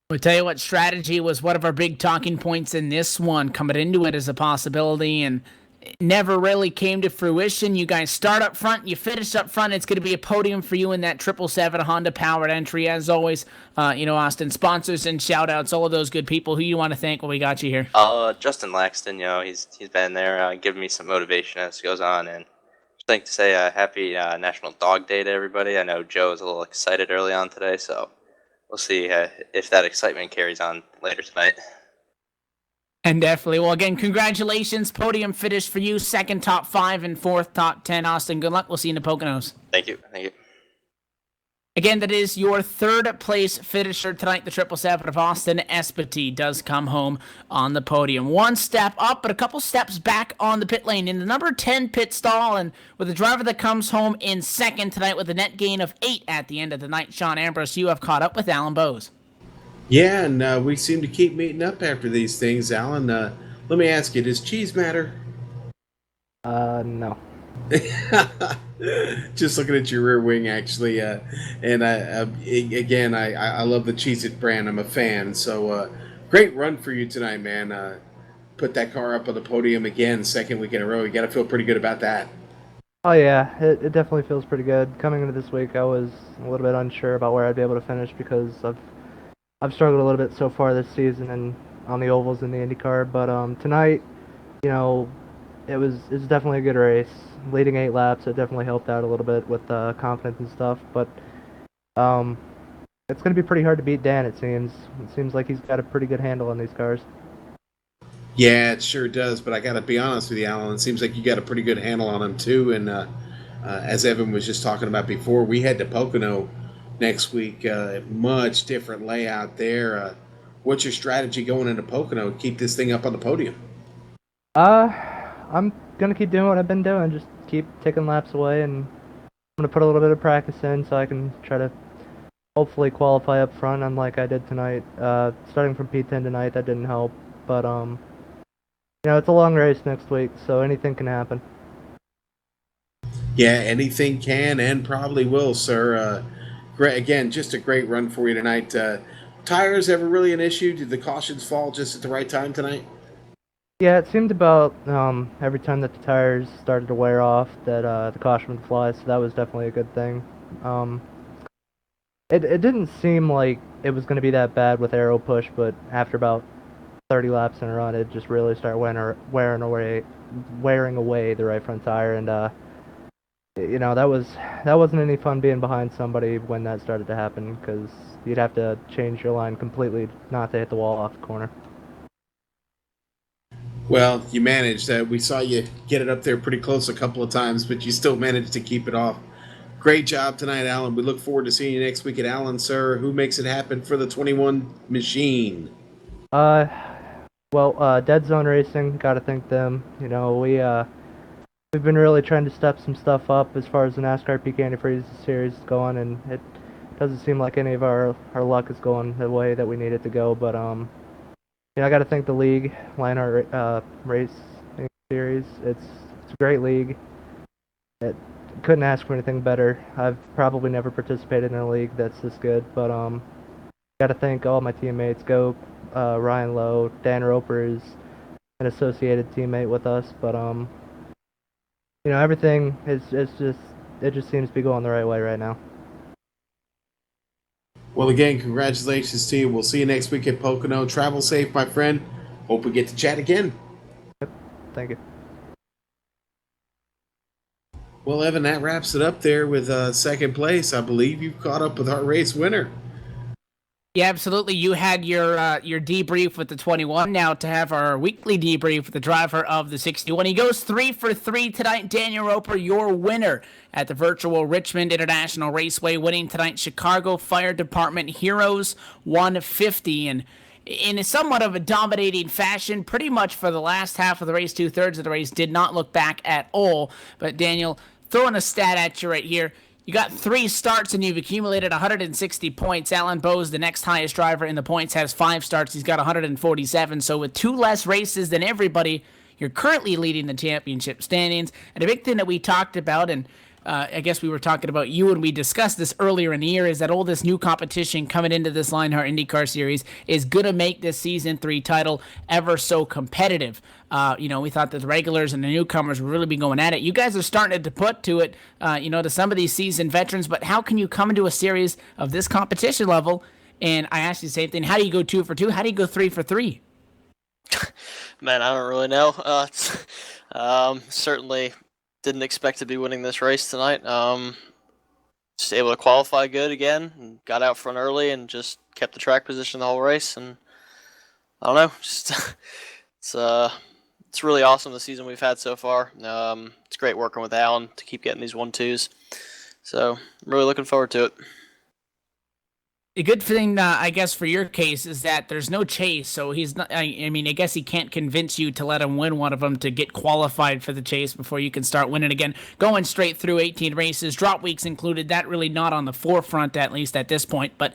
We'll tell you what, strategy was one of our big talking points in this one, coming into it as a possibility, and it never really came to fruition. You guys start up front, you finish up front. It's going to be a podium for you in that 777 Honda powered entry. As always, Austin, sponsors and shout outs, all of those good people. Who you want to thank when we got you here? Justin Laxton, he's been there, giving me some motivation as it goes on, and just like to say happy National Dog Day to everybody. I know Joe is a little excited early on today, so we'll see if that excitement carries on later tonight. And definitely. Well, again, congratulations. Podium finish for you. 2nd top 5 and 4th top 10. Austin, good luck. We'll see you in the Poconos. Thank you. Again, that is your 3rd place finisher tonight. The 777 of Austin Espity does come home on the podium. 1 step up, but a couple steps back on the pit lane in the number 10 pit stall. And with a driver that comes home in 2nd tonight with a net gain of 8 at the end of the night, Sean Ambrose, you have caught up with Alan Bowes. Yeah, and we seem to keep meeting up after these things, Alan. Let me ask you, does cheese matter? No. Just looking at your rear wing, actually, and I love the Cheez-It brand. I'm a fan. So great run for you tonight, man. Put that car up on the podium again, 2nd week in a row. You got to feel pretty good about that. Oh yeah, it definitely feels pretty good. Coming into this week, I was a little bit unsure about where I'd be able to finish because I've struggled a little bit so far this season and on the ovals in the IndyCar, but tonight, it's definitely a good race. Leading 8 laps, it definitely helped out a little bit with confidence and stuff, but it's going to be pretty hard to beat Dan, it seems. It seems like he's got a pretty good handle on these cars. Yeah, it sure does, but I got to be honest with you, Alan. It seems like you got a pretty good handle on him, too, and as Evan was just talking about before, we head to Pocono next week. Much different layout there. What's your strategy going into Pocono to keep this thing up on the podium? I'm gonna keep doing what I've been doing. Just keep taking laps away, and I'm gonna put a little bit of practice in so I can try to hopefully qualify up front, unlike I did tonight. Starting from P10 tonight, that didn't help, but it's a long race next week, so anything can happen. Yeah, anything can and probably will, sir. Great, again, just a great run for you tonight. Tires ever really an issue? Did the cautions fall just at the right time tonight? Yeah, it seemed about every time that the tires started to wear off that the caution would fly, so that was definitely a good thing. Um, it didn't seem like it was going to be that bad with aero push, but after about 30 laps in a run, it just really started wearing away the right front tire, and that wasn't any fun being behind somebody when that started to happen, because you'd have to change your line completely not to hit the wall off the corner. Well, you managed. We saw you get it up there pretty close a couple of times, but you still managed to keep it off. Great job tonight, Alan. We look forward to seeing you next week at Alan, sir. Who makes it happen for the 21 machine? Dead Zone Racing, gotta thank them. We've been really trying to step some stuff up as far as the NASCAR Peak Antifreeze series is going, and it doesn't seem like any of our luck is going the way that we need it to go. But I got to thank the league, LionHeart Racing Series. It's a great league. It couldn't ask for anything better. I've probably never participated in a league that's this good, but got to thank all my teammates. Ryan Lowe, Dan Roper is an associated teammate with us, but everything it just seems to be going the right way right now. Well, again, congratulations to you. We'll see you next week at Pocono. Travel safe, my friend. Hope we get to chat again. Yep. Thank you. Well, Evan, that wraps it up there with second place. I believe you've caught up with our race winner. Yeah, absolutely. You had your debrief with the 21. Now to have our weekly debrief with the driver of the 61. He goes 3 for 3 tonight. Daniel Roper, your winner at the virtual Richmond International Raceway, winning tonight Chicago Fire Department Heroes 150. And in a somewhat of a dominating fashion, pretty much for the last half of the race, 2/3 of the race, did not look back at all. But Daniel, throwing a stat at you right here. You got 3 starts and you've accumulated 160 points. Alan Bowes, the next highest driver in the points, has 5 starts. He's got 147. So with 2 less races than everybody, you're currently leading the championship standings. And a big thing that we talked about, and I guess we were talking about you and we discussed this earlier in the year, is that all this new competition coming into this LionHeart IndyCar Series is going to make this Season 3 title ever so competitive. We thought that the regulars and the newcomers would really be going at it. You guys are starting to put to it, to some of these seasoned veterans, but how can you come into a series of this competition level? And I asked you the same thing. How do you go 2 for 2? How do you go 3 for 3? Man, I don't really know. Certainly didn't expect to be winning this race tonight. Just able to qualify good again, and got out front early, and just kept the track position the whole race. And I don't know, just it's really awesome the season we've had so far. It's great working with Alan to keep getting these 1-2s. So I'm really looking forward to it. The good thing, I guess, for your case is that there's no chase, so he's not. I guess he can't convince you to let him win one of them to get qualified for the chase before you can start winning again. Going straight through 18 races, drop weeks included, that really not on the forefront, at least at this point. But,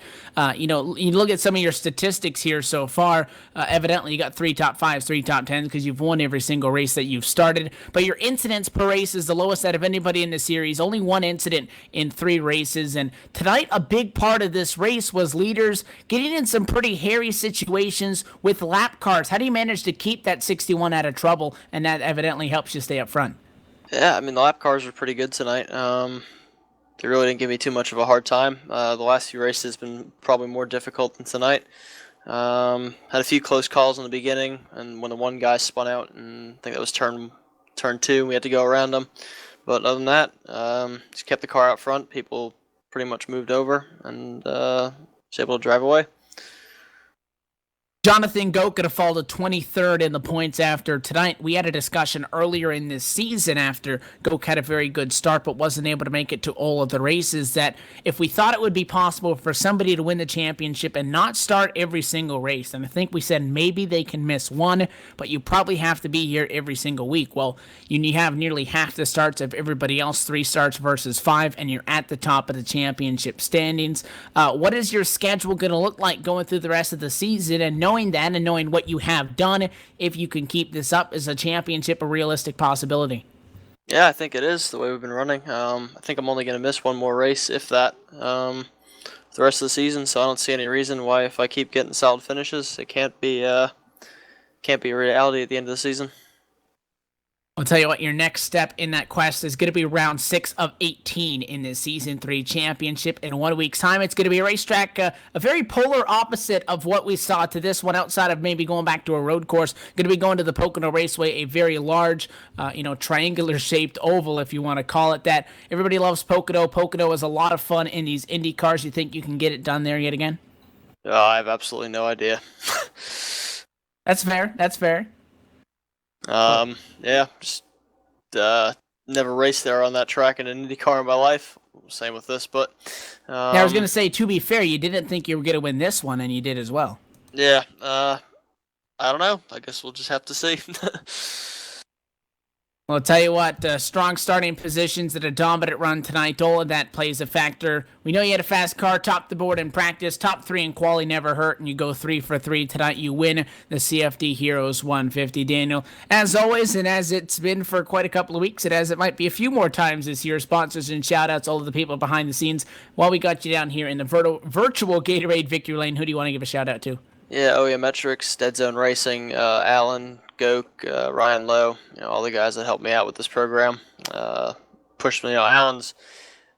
you look at some of your statistics here so far. Evidently, you got 3 top 5s, 3 top 10s because you've won every single race that you've started. But your incidents per race is the lowest out of anybody in the series. Only 1 incident in 3 races. And tonight, a big part of this race was leaders getting in some pretty hairy situations with lap cars. How do you manage to keep that 61 out of trouble, and that evidently helps you stay up front? Yeah, the lap cars were pretty good tonight. They really didn't give me too much of a hard time. The last few races have been probably more difficult than tonight. Had a few close calls in the beginning, and when the one guy spun out, and I think that was turn 2, we had to go around him. But other than that, just kept the car out front. People pretty much moved over, and was able to drive away. Jonathan Goat could have fallen to 23rd in the points after tonight. We had a discussion earlier in this season after Goat had a very good start but wasn't able to make it to all of the races, that if we thought it would be possible for somebody to win the championship and not start every single race, and I think we said maybe they can miss one, but you probably have to be here every single week. Well, you have nearly half the starts of everybody else, 3 starts versus 5, and you're at the top of the championship standings. What is your schedule going to look like going through the rest of the season, and knowing that and knowing what you have done, if you can keep this up, is a championship a realistic possibility? Yeah, I think it is the way we've been running. I think I'm only going to miss 1 more race, if that, the rest of the season. So I don't see any reason why, if I keep getting solid finishes, it can't be can't be a reality at the end of the season. I'll tell you what, your next step in that quest is going to be round 6 of 18 in the Season 3 Championship. In 1 week's time, it's going to be a racetrack, a very polar opposite of what we saw to this one, outside of maybe going back to a road course. Going to be going to the Pocono Raceway, a very large, triangular-shaped oval, if you want to call it that. Everybody loves Pocono. Pocono is a lot of fun in these Indy cars. You think you can get it done there yet again? I have absolutely no idea. That's fair. That's fair. Yeah, just never raced there on that track in an Indy car in my life. Same with this, but yeah, I was gonna say, to be fair, you didn't think you were gonna win this one, and you did as well. Yeah, I don't know. I guess we'll just have to see. Well, I'll tell you what, strong starting positions at a dominant run tonight, all of that plays a factor. We know you had a fast car, top the board in practice, top 3 in quali never hurt, and you go 3 for 3 tonight. You win the CFD Heroes 150. Daniel, as always, and as it's been for quite a couple of weeks, and as it might be a few more times this year, sponsors and shout-outs, all of the people behind the scenes. While we got you down here in the virtual Gatorade Victory Lane, who do you want to give a shout-out to? Yeah, OEM Metrics, Dead Zone Racing, Alan, Goke, Ryan Lowe, all the guys that helped me out with this program, pushed me. Alan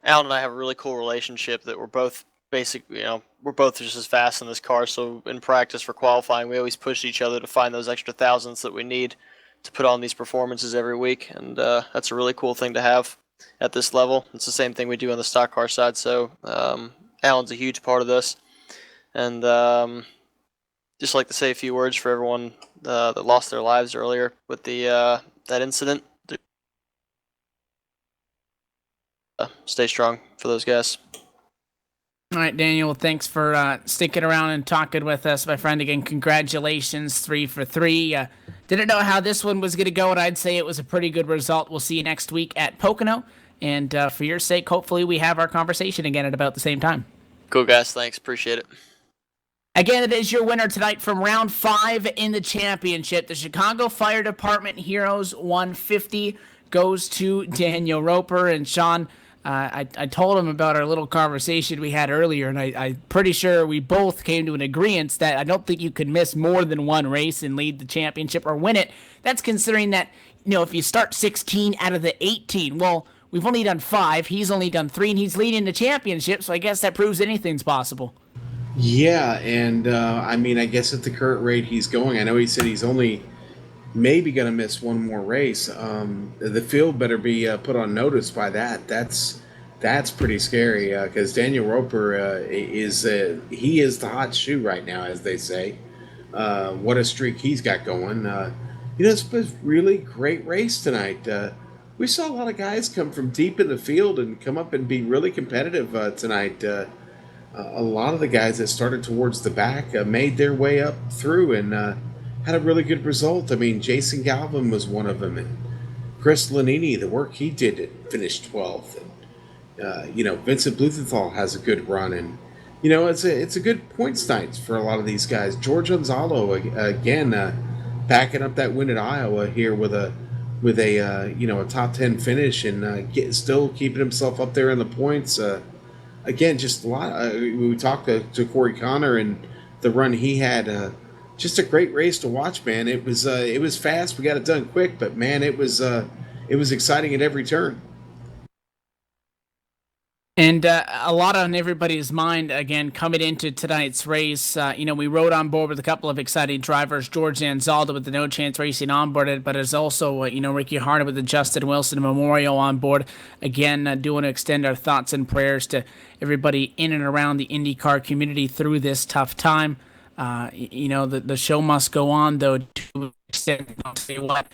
and I have a really cool relationship that we're both we're both just as fast in this car. So in practice for qualifying, we always push each other to find those extra thousandths that we need to put on these performances every week, and that's a really cool thing to have at this level. It's the same thing we do on the stock car side. So Alan's a huge part of this, and just like to say a few words for everyone that lost their lives earlier with the that incident. Stay strong for those guys. All right, Daniel, thanks for sticking around and talking with us, my friend. Again, congratulations, 3 for 3. Didn't know how this one was going to go, and I'd say it was a pretty good result. We'll see you next week at Pocono, and for your sake, hopefully we have our conversation again at about the same time. Cool, guys. Thanks. Appreciate it. Again, it is your winner tonight from round 5 in the championship. The Chicago Fire Department Heroes 150 goes to Daniel Roper. And Sean, I told him about our little conversation we had earlier, and I'm pretty sure we both came to an agreement that I don't think you could miss more than one race and lead the championship or win it. That's considering that, if you start 16 out of the 18, well, we've only done 5, he's only done 3, and he's leading the championship, so I guess that proves anything's possible. Yeah, and I guess at the current rate he's going, I know he said he's only maybe going to miss one more race. The field better be put on notice by that. That's pretty scary because Daniel Roper is the hot shoe right now, as they say. What a streak he's got going. It's a really great race tonight. We saw a lot of guys come from deep in the field and come up and be really competitive tonight. A lot of the guys that started towards the back made their way up through and had a really good result. Jason Galvin was one of them, and Chris Lanini, the work he did, finished 12th. And Vincent Blumenthal has a good run, and it's a good points night for a lot of these guys. George Gonzalo again backing up that win at Iowa here with a top 10 finish and still keeping himself up there in the points. Again, just a lot. We talked to Corey Connor and the run he had. Just a great race to watch, man. It was fast. We got it done quick, but man, it was exciting at every turn. And a lot on everybody's mind, again, coming into tonight's race. We rode on board with a couple of exciting drivers. George Anzaldo with the No Chance Racing on board, but there's also, Ricky Harder with the Justin Wilson Memorial on board. Again, do want to extend our thoughts and prayers to everybody in and around the IndyCar community through this tough time. The show must go on, though, to an extent. I'll tell you what.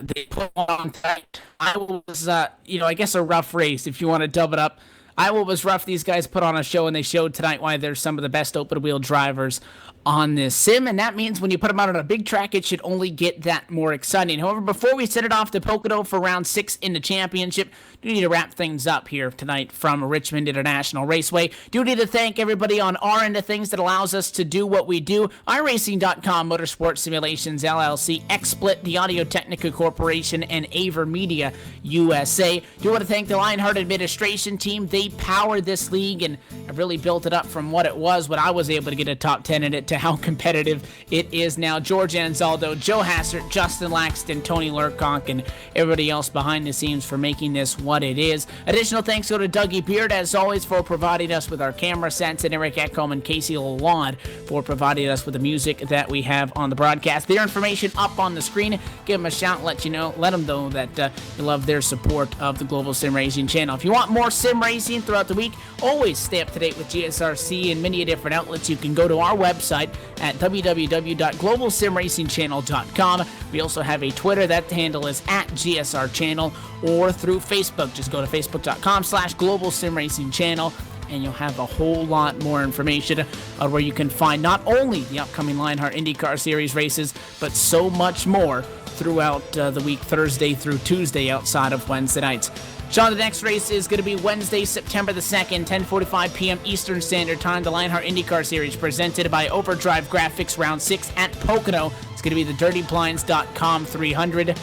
They put on tight. Iowa was, I guess a rough race, if you want to dub it up. Iowa was rough. These guys put on a show, and they showed tonight why they're some of the best open-wheel drivers on this sim, and that means when you put them out on a big track, it should only get that more exciting. However, before we set it off to Pocono for round 6 in the championship, do need to wrap things up here tonight from Richmond International Raceway. Do need to thank everybody on our end of things that allows us to do what we do. iRacing.com, Motorsport Simulations LLC, XSplit, the Audio-Technica Corporation, and Aver Media USA. Do want to thank the LionHeart administration team. They powered this league and have really built it up from what it was when I was able to get a top 10 in it to how competitive it is now. George Anzaldo, Joe Hassert, Justin Laxton, Tony Lurkonk, and everybody else behind the scenes for making this what it is. Additional thanks go to Dougie Beard, as always, for providing us with our camera sets, and Eric Ekholm and Casey Lalonde for providing us with the music that we have on the broadcast. Their information up on the screen. Give them a shout, let them know that you love their support of the Global Sim Racing channel. If you want more sim racing throughout the week, always stay up to date with GSRC and many different outlets. You can go to our website at www.globalsimracingchannel.com. We also have a Twitter. That handle is at GSR Channel, or through Facebook. Just go to facebook.com/Global Sim Racing Channel, and you'll have a whole lot more information where you can find not only the upcoming LionHeart IndyCar Series races, but so much more throughout the week, Thursday through Tuesday, outside of Wednesday nights. Sean, the next race is going to be Wednesday, September the 2nd, 10:45 p.m. Eastern Standard Time. The LionHeart IndyCar Series presented by Overdrive Graphics, Round 6 at Pocono. It's going to be the DirtyBlinds.com 300.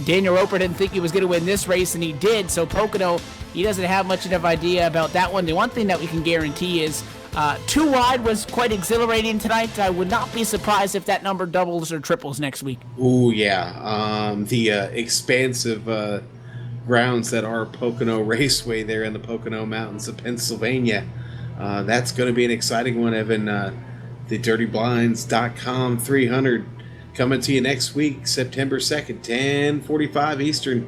Daniel Roper didn't think he was going to win this race, and he did. So Pocono, he doesn't have much of an idea about that one. The one thing that we can guarantee is 2 wide was quite exhilarating tonight. I would not be surprised if that number doubles or triples next week. Ooh, yeah. The expansive grounds that are Pocono Raceway there in the Pocono Mountains of Pennsylvania. That's going to be an exciting one, Evan. The DirtyBlinds.com 300 coming to you next week, September 2nd, 10:45 Eastern.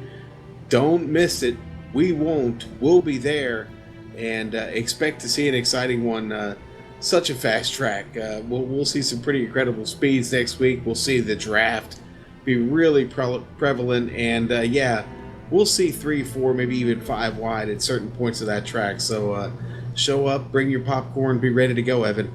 Don't miss it. We won't. We'll be there, and expect to see an exciting one. Such a fast track. We'll see some pretty incredible speeds next week. We'll see the draft be really prevalent, and we'll see 3, 4, maybe even 5 wide at certain points of that track. So show up, bring your popcorn, be ready to go, Evan.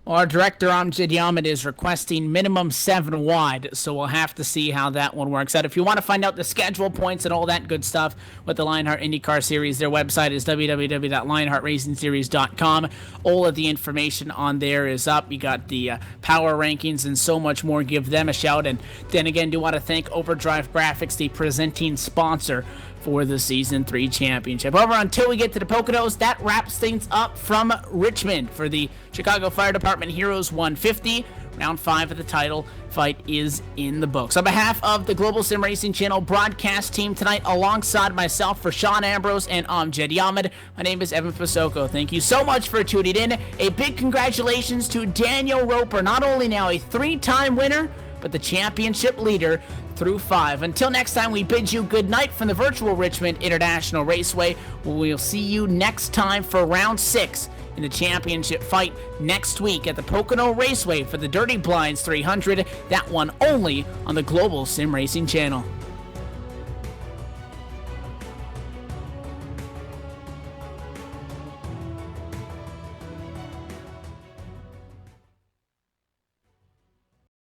Our director, Amjad Yamid, is requesting minimum 7 wide, so we'll have to see how that one works out. If you want to find out the schedule points and all that good stuff with the LionHeart IndyCar Series, their website is www.lionheartracingseries.com. All of the information on there is up. You got the power rankings and so much more. Give them a shout. And then again, do want to thank Overdrive Graphics, the presenting sponsor for the Season 3 Championship. However, until we get to the Poconos, that wraps things up from Richmond for the Chicago Fire Department Heroes 150. Round 5 of the title fight is in the books. On behalf of the Global Sim Racing Channel broadcast team tonight, alongside myself for Sean Ambrose and Amjad Yamid, my name is Evan Pasoko. Thank you so much for tuning in. A big congratulations to Daniel Roper, not only now a 3-time winner, but the championship leader through 5. Until next time, we bid you good night from the virtual Richmond International Raceway. We'll see you next time for round 6 in the championship fight next week at the Pocono Raceway for the Dirty Blinds 300. That one only on the Global Sim Racing Channel.